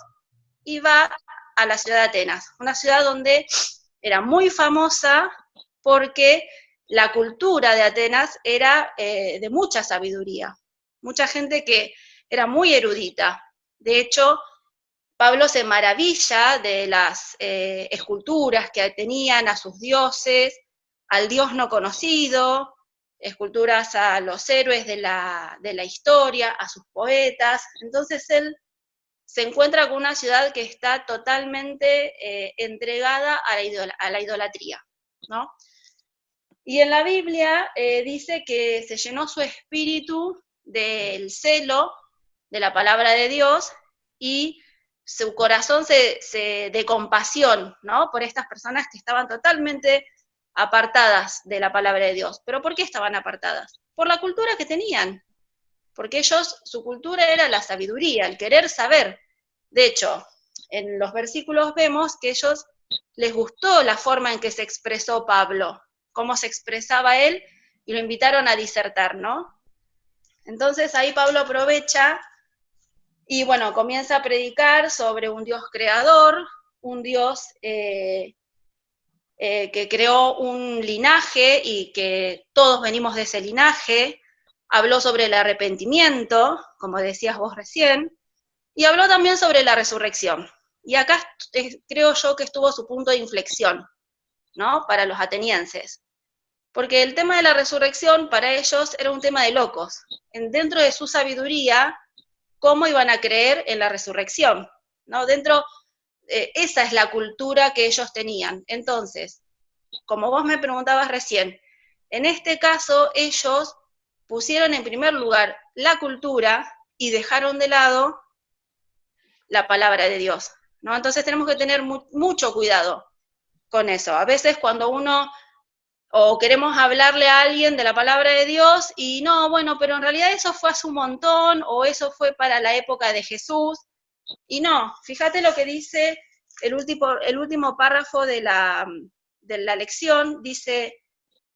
y va a la ciudad de Atenas, una ciudad donde era muy famosa porque la cultura de Atenas era de mucha sabiduría, mucha gente que era muy erudita. De hecho, Pablo se maravilla de las esculturas que tenían a sus dioses, al Dios no conocido, esculturas a los héroes de la historia, a sus poetas. Entonces él se encuentra con una ciudad que está totalmente entregada a la idolatría, ¿no? Y en la Biblia dice que se llenó su espíritu del celo de la palabra de Dios y su corazón de compasión, ¿no? Por estas personas que estaban totalmente apartadas de la palabra de Dios. ¿Pero por qué estaban apartadas? Por la cultura que tenían. Porque ellos, su cultura era la sabiduría, el querer saber. De hecho, en los versículos vemos que a ellos les gustó la forma en que se expresó Pablo, cómo se expresaba él, y lo invitaron a disertar, ¿no? Entonces ahí Pablo aprovecha y bueno, comienza a predicar sobre un Dios creador, un Dios que creó un linaje y que todos venimos de ese linaje. Habló sobre el arrepentimiento, como decías vos recién, y habló también sobre la resurrección. Y acá creo yo que estuvo su punto de inflexión, ¿no? Para los atenienses. Porque el tema de la resurrección para ellos era un tema de locos. Dentro de su sabiduría, ¿cómo iban a creer en la resurrección? ¿No? Esa es la cultura que ellos tenían. Entonces, como vos me preguntabas recién, en este caso ellos pusieron en primer lugar la cultura y dejaron de lado la palabra de Dios, ¿no? Entonces tenemos que tener mucho cuidado con eso. A veces cuando uno o queremos hablarle a alguien de la palabra de Dios y no, bueno, pero en realidad eso fue hace un montón o eso fue para la época de Jesús. Y no, fíjate lo que dice el último párrafo de la lección, dice: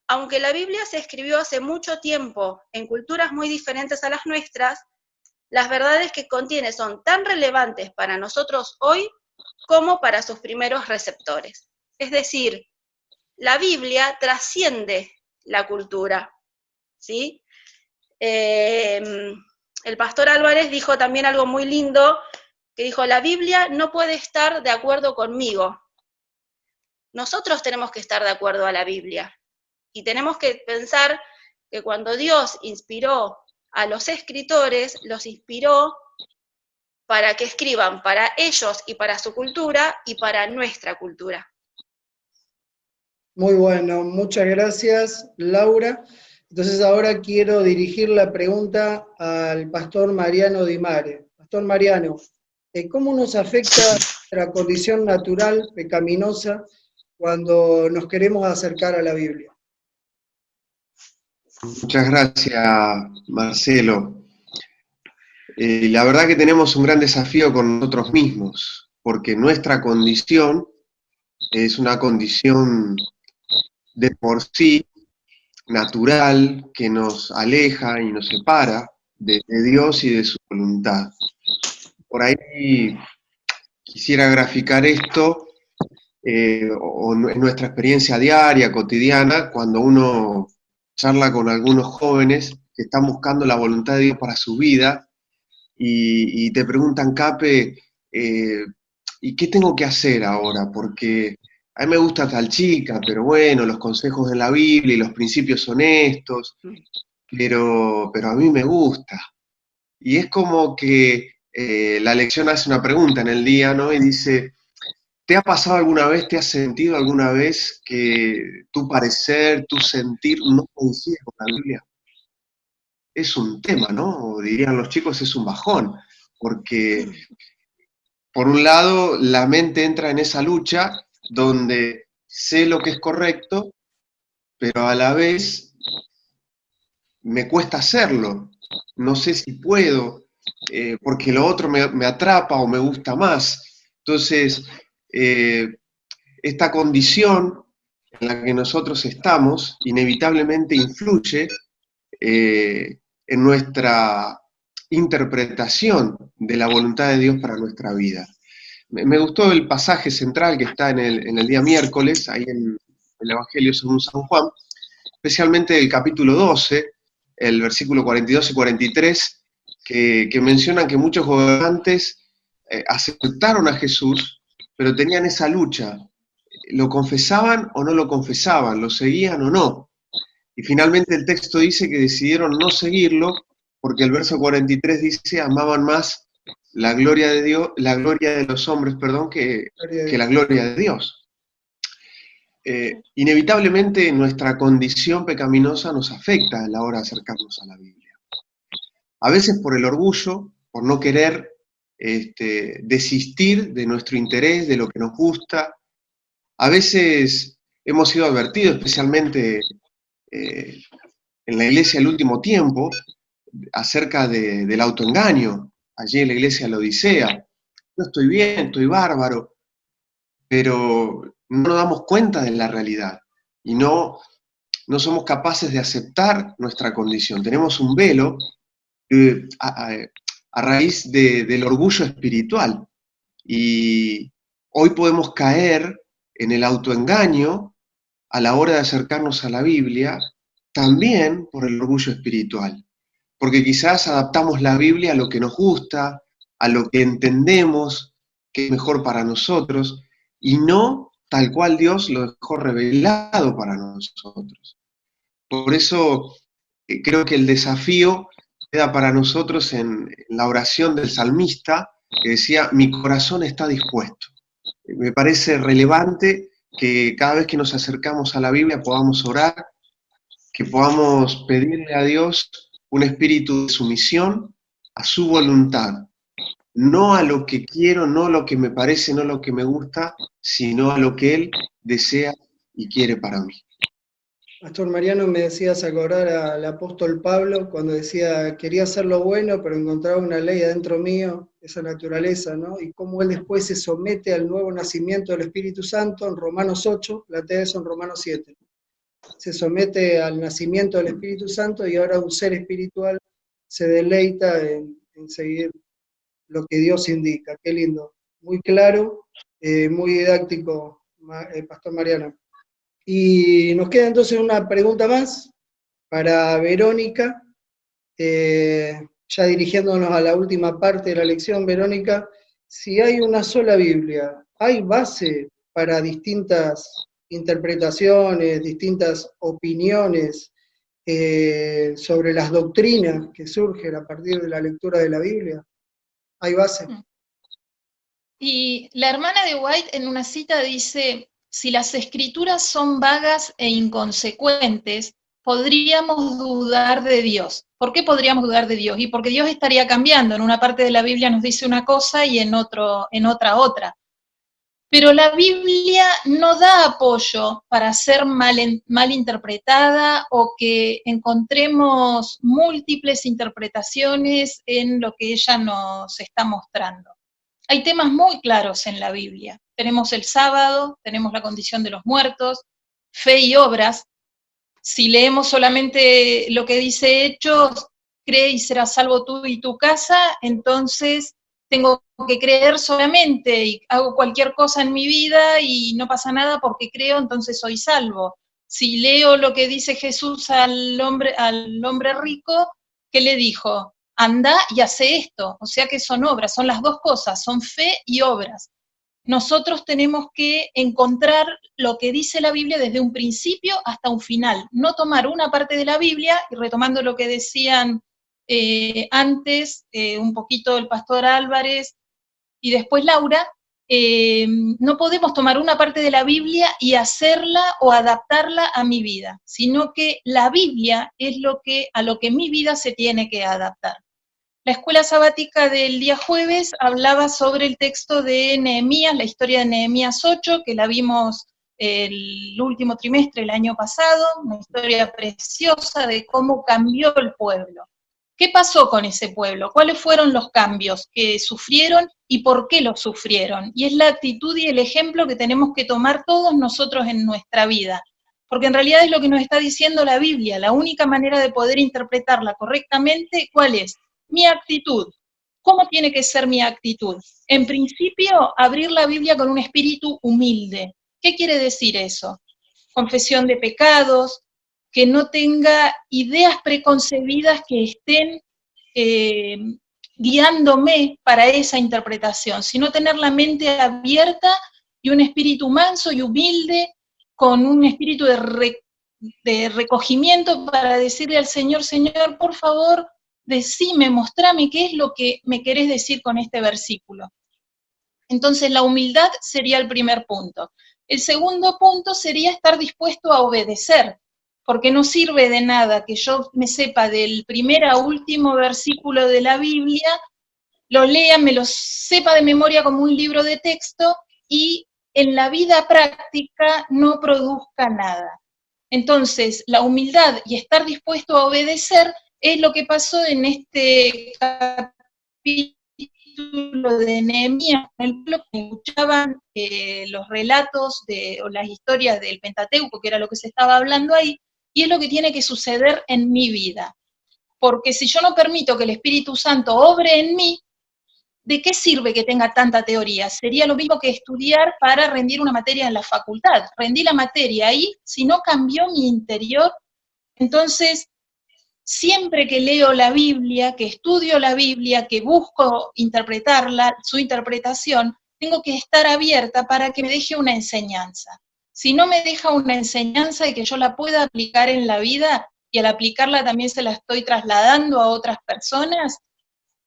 aunque la Biblia se escribió hace mucho tiempo en culturas muy diferentes a las nuestras, las verdades que contiene son tan relevantes para nosotros hoy como para sus primeros receptores. Es decir, la Biblia trasciende la cultura, ¿sí? El pastor Álvarez dijo también algo muy lindo, que dijo: la Biblia no puede estar de acuerdo conmigo. Nosotros tenemos que estar de acuerdo a la Biblia. Y tenemos que pensar que cuando Dios inspiró a los escritores, los inspiró para que escriban para ellos y para su cultura y para nuestra cultura. Muy bueno, muchas gracias, Laura. Entonces ahora quiero dirigir la pregunta al pastor Mariano Di Mare. Pastor Mariano, ¿cómo nos afecta nuestra condición natural pecaminosa cuando nos queremos acercar a la Biblia? Muchas gracias, Marcelo. La verdad que tenemos un gran desafío con nosotros mismos, porque nuestra condición es una condición de por sí natural que nos aleja y nos separa de Dios y de su voluntad. Por ahí quisiera graficar esto o en nuestra experiencia diaria, cotidiana, cuando uno charla con algunos jóvenes que están buscando la voluntad de Dios para su vida y te preguntan, Cape, ¿y qué tengo que hacer ahora? Porque a mí me gusta tal chica, pero bueno, los consejos de la Biblia y los principios son estos, pero a mí me gusta. Y es como que la lección hace una pregunta en el día, ¿no? Y dice, ¿te ha pasado alguna vez, te has sentido alguna vez que tu parecer, tu sentir no coincide con la Biblia? Es un tema, ¿no? O dirían los chicos, es un bajón, porque por un lado la mente entra en esa lucha donde sé lo que es correcto, pero a la vez me cuesta hacerlo. No sé si puedo, porque lo otro me atrapa o me gusta más. Entonces, esta condición en la que nosotros estamos inevitablemente influye en nuestra interpretación de la voluntad de Dios para nuestra vida. Me gustó el pasaje central que está en el día miércoles, ahí en el Evangelio según San Juan, especialmente el capítulo 12, el versículo 42 y 43, que mencionan que muchos gobernantes aceptaron a Jesús, pero tenían esa lucha. ¿Lo confesaban o no lo confesaban? ¿Lo seguían o no? Y finalmente el texto dice que decidieron no seguirlo porque el verso 43 dice, amaban más la gloria de Dios, la gloria de los hombres, perdón, que la gloria de Dios. Inevitablemente nuestra condición pecaminosa nos afecta a la hora de acercarnos a la Biblia. A veces por el orgullo, por no querer desistir de nuestro interés, de lo que nos gusta. A veces hemos sido advertidos, especialmente en la iglesia del último tiempo, acerca del autoengaño. Allí en la iglesia de la Odisea, yo estoy bien, estoy bárbaro, pero no nos damos cuenta de la realidad y no somos capaces de aceptar nuestra condición. Tenemos un velo a raíz del orgullo espiritual. Y hoy podemos caer en el autoengaño a la hora de acercarnos a la Biblia, también por el orgullo espiritual. Porque quizás adaptamos la Biblia a lo que nos gusta, a lo que entendemos que es mejor para nosotros, y no tal cual Dios lo dejó revelado para nosotros. Por eso creo que el desafío queda para nosotros en la oración del salmista, que decía, mi corazón está dispuesto. Me parece relevante que cada vez que nos acercamos a la Biblia podamos orar, que podamos pedirle a Dios un espíritu de sumisión a su voluntad, no a lo que quiero, no a lo que me parece, no a lo que me gusta, sino a lo que Él desea y quiere para mí. Pastor Mariano, me decías acordar al apóstol Pablo cuando decía, quería hacer lo bueno, pero encontraba una ley adentro mío, esa naturaleza, ¿no? Y cómo él después se somete al nuevo nacimiento del Espíritu Santo en Romanos 8, la TD son Romanos 7. Se somete al nacimiento del Espíritu Santo y ahora un ser espiritual se deleita en seguir lo que Dios indica. Qué lindo. Muy claro, muy didáctico, Pastor Mariano. Y nos queda entonces una pregunta más para Verónica, ya dirigiéndonos a la última parte de la lección. Verónica, si hay una sola Biblia, ¿hay base para distintas interpretaciones, distintas opiniones sobre las doctrinas que surgen a partir de la lectura de la Biblia? ¿Hay base? Y la hermana de White en una cita dice, si las escrituras son vagas e inconsecuentes, podríamos dudar de Dios. ¿Por qué podríamos dudar de Dios? Y porque Dios estaría cambiando. En una parte de la Biblia nos dice una cosa y en otra. Pero la Biblia no da apoyo para ser mal interpretada o que encontremos múltiples interpretaciones en lo que ella nos está mostrando. Hay temas muy claros en la Biblia. Tenemos el sábado, tenemos la condición de los muertos, fe y obras. Si leemos solamente lo que dice Hechos, cree y serás salvo tú y tu casa, entonces tengo que creer solamente y hago cualquier cosa en mi vida y no pasa nada porque creo, entonces soy salvo. Si leo lo que dice Jesús al hombre rico, ¿qué le dijo? Anda y hace esto. O sea que son obras, son las dos cosas, son fe y obras. Nosotros tenemos que encontrar lo que dice la Biblia desde un principio hasta un final, no tomar una parte de la Biblia, y retomando lo que decían antes, un poquito el pastor Álvarez y después Laura, no podemos tomar una parte de la Biblia y hacerla o adaptarla a mi vida, sino que la Biblia es a lo que mi vida se tiene que adaptar. La escuela sabática del día jueves hablaba sobre el texto de Nehemías, la historia de Nehemías 8, que la vimos el último trimestre, el año pasado, una historia preciosa de cómo cambió el pueblo. ¿Qué pasó con ese pueblo? ¿Cuáles fueron los cambios que sufrieron y por qué los sufrieron? Y es la actitud y el ejemplo que tenemos que tomar todos nosotros en nuestra vida. Porque en realidad es lo que nos está diciendo la Biblia. La única manera de poder interpretarla correctamente, ¿cuál es? Mi actitud. ¿Cómo tiene que ser mi actitud? En principio, abrir la Biblia con un espíritu humilde. ¿Qué quiere decir eso? Confesión de pecados, que no tenga ideas preconcebidas que estén guiándome para esa interpretación, sino tener la mente abierta y un espíritu manso y humilde, con un espíritu de de recogimiento para decirle al Señor, Señor, por favor, decime, mostrame qué es lo que me querés decir con este versículo. Entonces la humildad sería el primer punto. El segundo punto sería estar dispuesto a obedecer, porque no sirve de nada que yo me sepa del primer a último versículo de la Biblia, lo lea, me lo sepa de memoria como un libro de texto y en la vida práctica no produzca nada. Entonces, la humildad y estar dispuesto a obedecer es lo que pasó en este capítulo de Nehemías, en el pueblo que escuchaban los relatos o las historias del Pentateuco, que era lo que se estaba hablando ahí, y es lo que tiene que suceder en mi vida. Porque si yo no permito que el Espíritu Santo obre en mí, ¿de qué sirve que tenga tanta teoría? Sería lo mismo que estudiar para rendir una materia en la facultad. Rendí la materia ahí, si no cambió mi interior, entonces siempre que leo la Biblia, que estudio la Biblia, que busco interpretarla, su interpretación, tengo que estar abierta para que me deje una enseñanza. Si no me deja una enseñanza y que yo la pueda aplicar en la vida, y al aplicarla también se la estoy trasladando a otras personas,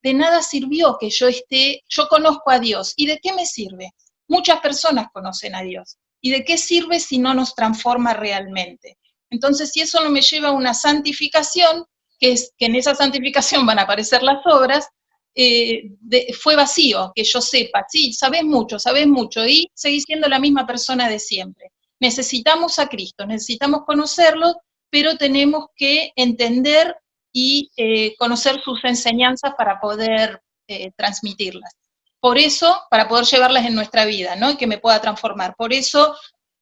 de nada sirvió que yo conozco a Dios. ¿Y de qué me sirve? Muchas personas conocen a Dios. ¿Y de qué sirve si no nos transforma realmente? Entonces, si eso no me lleva a una santificación, que en esa santificación van a aparecer las obras, fue vacío, que yo sepa, sí, sabés mucho, y seguís siendo la misma persona de siempre. Necesitamos a Cristo, necesitamos conocerlo, pero tenemos que entender y conocer sus enseñanzas para poder transmitirlas. Por eso, para poder llevarlas en nuestra vida, ¿no? Y que me pueda transformar. Por eso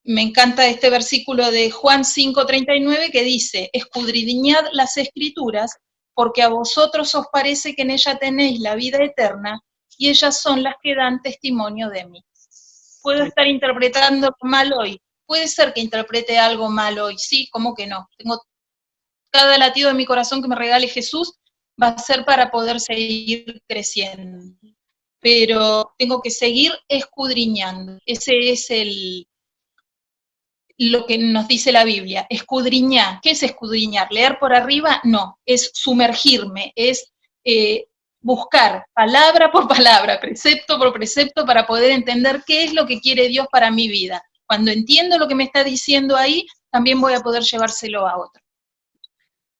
me encanta este versículo de Juan 5:39 que dice, escudriñad las Escrituras, porque a vosotros os parece que en ella tenéis la vida eterna, y ellas son las que dan testimonio de mí. Puedo estar interpretando mal hoy. Puede ser que interprete algo mal hoy, sí, ¿cómo que no? Tengo cada latido de mi corazón que me regale Jesús va a ser para poder seguir creciendo. Pero tengo que seguir escudriñando. Ese es lo que nos dice la Biblia. Escudriñar. ¿Qué es escudriñar? ¿Leer por arriba? No. Es sumergirme, es buscar palabra por palabra, precepto por precepto, para poder entender qué es lo que quiere Dios para mi vida. Cuando entiendo lo que me está diciendo ahí, también voy a poder llevárselo a otro.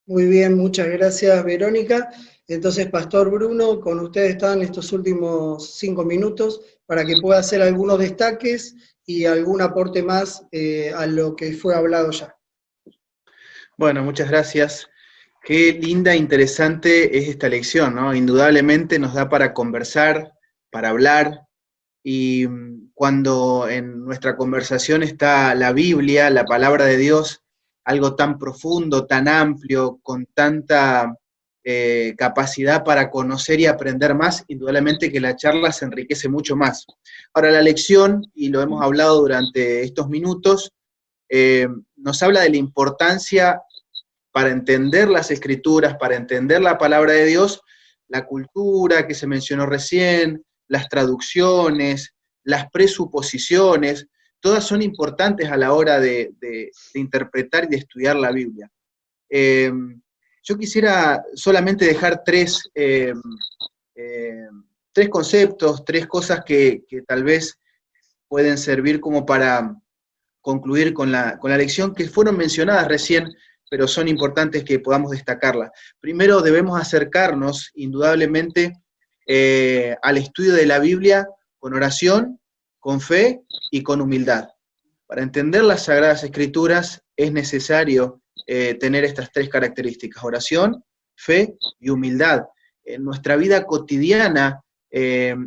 Muy bien, muchas gracias, Verónica. Entonces, Pastor Bruno, con ustedes están estos últimos 5 minutos para que pueda hacer algunos destaques y algún aporte más a lo que fue hablado ya. Bueno, muchas gracias. Qué linda e interesante es esta lección, ¿no? Indudablemente nos da para conversar, para hablar, y cuando en nuestra conversación está la Biblia, la palabra de Dios, algo tan profundo, tan amplio, con tanta capacidad para conocer y aprender más, indudablemente que la charla se enriquece mucho más. Ahora, la lección, y lo hemos hablado durante estos minutos, nos habla de la importancia para entender las Escrituras, para entender la palabra de Dios, la cultura que se mencionó recién, las traducciones, las presuposiciones, todas son importantes a la hora de interpretar y de estudiar la Biblia. Yo quisiera solamente dejar tres conceptos, tres cosas que tal vez pueden servir como para concluir con la lección, que fueron mencionadas recién, pero son importantes que podamos destacarlas. Primero, debemos acercarnos, indudablemente, al estudio de la Biblia con oración, con fe y con humildad. Para entender las Sagradas Escrituras es necesario tener estas tres características: oración, fe y humildad. En nuestra vida cotidiana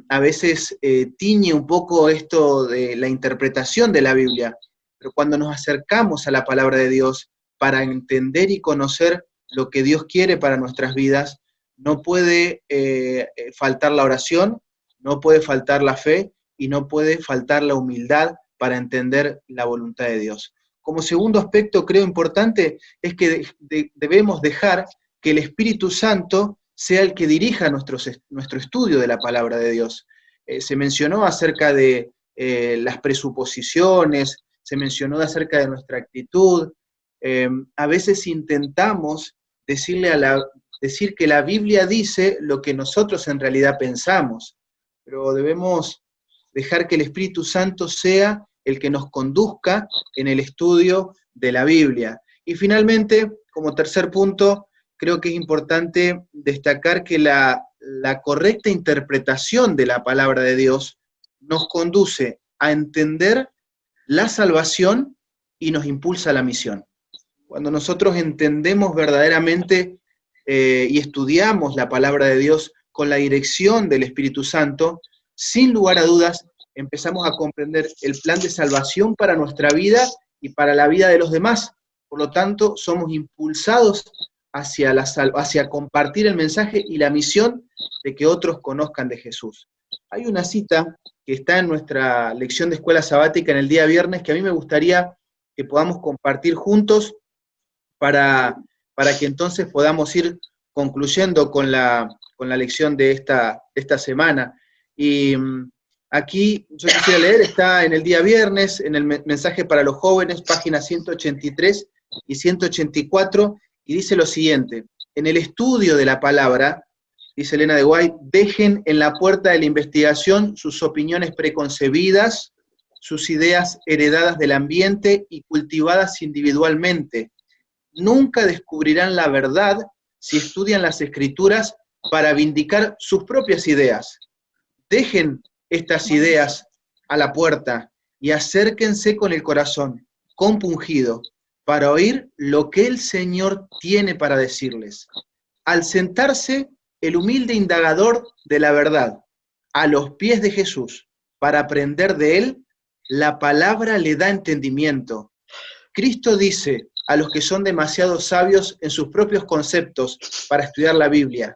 a veces tiñe un poco esto de la interpretación de la Biblia, pero cuando nos acercamos a la palabra de Dios para entender y conocer lo que Dios quiere para nuestras vidas, no puede faltar la oración, no puede faltar la fe y no puede faltar la humildad para entender la voluntad de Dios. Como segundo aspecto, creo importante, es que debemos dejar que el Espíritu Santo sea el que dirija nuestro estudio de la palabra de Dios. Se mencionó acerca de las presuposiciones, se mencionó acerca de nuestra actitud, A veces intentamos decir que la Biblia dice lo que nosotros en realidad pensamos, pero debemos dejar que el Espíritu Santo sea el que nos conduzca en el estudio de la Biblia. Y finalmente, como tercer punto, creo que es importante destacar que la correcta interpretación de la palabra de Dios nos conduce a entender la salvación y nos impulsa a la misión. Cuando nosotros entendemos verdaderamente y estudiamos la palabra de Dios con la dirección del Espíritu Santo, sin lugar a dudas empezamos a comprender el plan de salvación para nuestra vida y para la vida de los demás. Por lo tanto, somos impulsados hacia compartir el mensaje y la misión de que otros conozcan de Jesús. Hay una cita que está en nuestra lección de escuela sabática en el día viernes que a mí me gustaría que podamos compartir juntos para que entonces podamos ir concluyendo con la lección de esta semana. Y aquí yo quisiera leer, está en el día viernes, en el mensaje para los jóvenes, páginas 183 y 184, y dice lo siguiente: en el estudio de la palabra, dice Elena de White, dejen en la puerta de la investigación sus opiniones preconcebidas, sus ideas heredadas del ambiente y cultivadas individualmente. Nunca descubrirán la verdad si estudian las Escrituras para vindicar sus propias ideas. Dejen estas ideas a la puerta y acérquense con el corazón compungido para oír lo que el Señor tiene para decirles. Al sentarse, el humilde indagador de la verdad a los pies de Jesús para aprender de él, la palabra le da entendimiento. Cristo dice a los que son demasiado sabios en sus propios conceptos para estudiar la Biblia: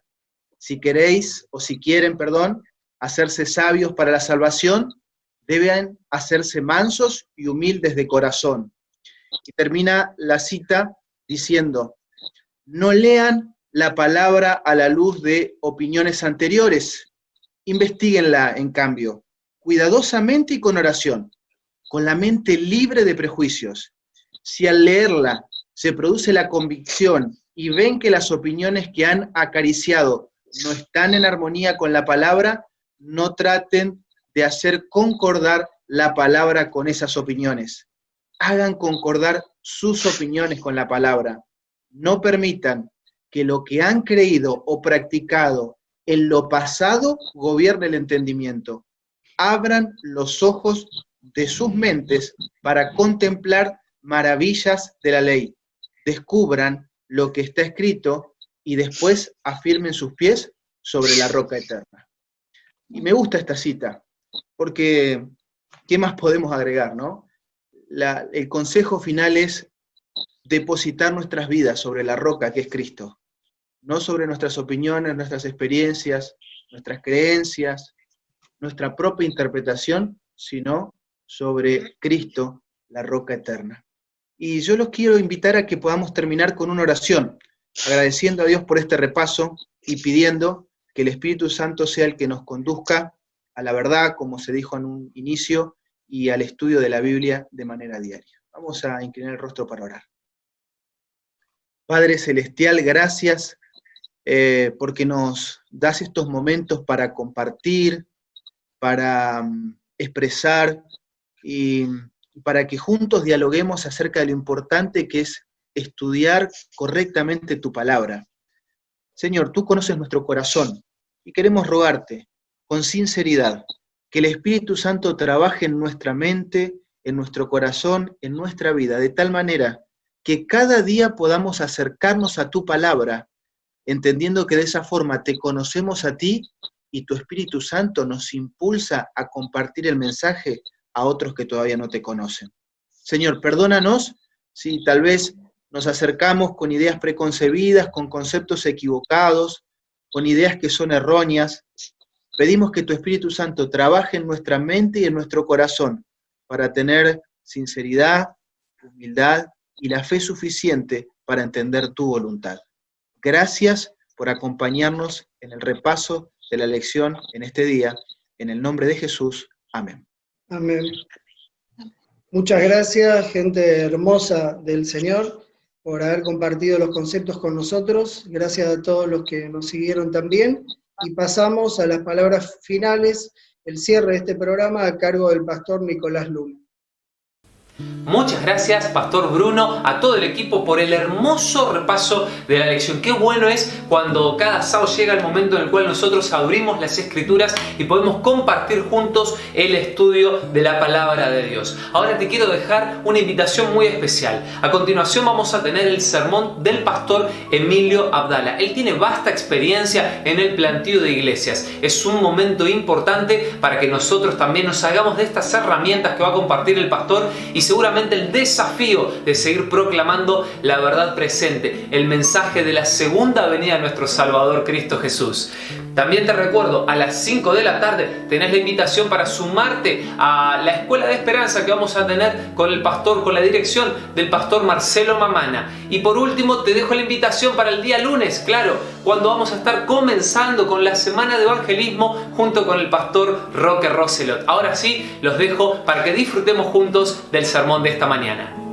si quieren, hacerse sabios para la salvación, deben hacerse mansos y humildes de corazón. Y termina la cita diciendo: no lean la palabra a la luz de opiniones anteriores, investíguenla, en cambio, cuidadosamente y con oración, con la mente libre de prejuicios. Si al leerla se produce la convicción y ven que las opiniones que han acariciado no están en armonía con la palabra, no traten de hacer concordar la palabra con esas opiniones. Hagan concordar sus opiniones con la palabra. No permitan que lo que han creído o practicado en lo pasado gobierne el entendimiento. Abran los ojos de sus mentes para contemplar maravillas de la ley. Descubran lo que está escrito y después afirmen sus pies sobre la roca eterna. Y me gusta esta cita, porque ¿qué más podemos agregar, no? El consejo final es depositar nuestras vidas sobre la roca que es Cristo, no sobre nuestras opiniones, nuestras experiencias, nuestras creencias, nuestra propia interpretación, sino sobre Cristo, la roca eterna. Y yo los quiero invitar a que podamos terminar con una oración, agradeciendo a Dios por este repaso y pidiendo que el Espíritu Santo sea el que nos conduzca a la verdad, como se dijo en un inicio, y al estudio de la Biblia de manera diaria. Vamos a inclinar el rostro para orar. Padre Celestial, gracias porque nos das estos momentos para compartir, para expresar y para que juntos dialoguemos acerca de lo importante que es estudiar correctamente tu palabra. Señor, tú conoces nuestro corazón y queremos rogarte con sinceridad que el Espíritu Santo trabaje en nuestra mente, en nuestro corazón, en nuestra vida, de tal manera que cada día podamos acercarnos a tu palabra, entendiendo que de esa forma te conocemos a ti y tu Espíritu Santo nos impulsa a compartir el mensaje a otros que todavía no te conocen. Señor, perdónanos si tal vez nos acercamos con ideas preconcebidas, con conceptos equivocados, con ideas que son erróneas. Pedimos que tu Espíritu Santo trabaje en nuestra mente y en nuestro corazón para tener sinceridad, humildad y la fe suficiente para entender tu voluntad. Gracias por acompañarnos en el repaso de la lección en este día. En el nombre de Jesús. Amén. Amén. Muchas gracias, gente hermosa del Señor. por haber compartido los conceptos con nosotros. Gracias a todos los que nos siguieron también. Y pasamos a las palabras finales, el cierre de este programa a cargo del pastor Nicolás Luna. Muchas gracias, Pastor Bruno, a todo el equipo por el hermoso repaso de la lección. Qué bueno es cuando cada sábado llega el momento en el cual nosotros abrimos las Escrituras y podemos compartir juntos el estudio de la Palabra de Dios. Ahora te quiero dejar una invitación muy especial. A continuación vamos a tener el sermón del Pastor Emilio Abdala. Él tiene vasta experiencia en el planteo de iglesias. Es un momento importante para que nosotros también nos hagamos de estas herramientas que va a compartir el Pastor y seguramente el desafío de seguir proclamando la verdad presente, el mensaje de la segunda venida de nuestro Salvador Cristo Jesús. También te recuerdo, a las 5 de la tarde tenés la invitación para sumarte a la Escuela de Esperanza que vamos a tener con el pastor, con la dirección del pastor Marcelo Mamana. Y por último te dejo la invitación para el día lunes, claro, cuando vamos a estar comenzando con la Semana de Evangelismo junto con el pastor Roque Roselot. Ahora sí, los dejo para que disfrutemos juntos del sermón de esta mañana.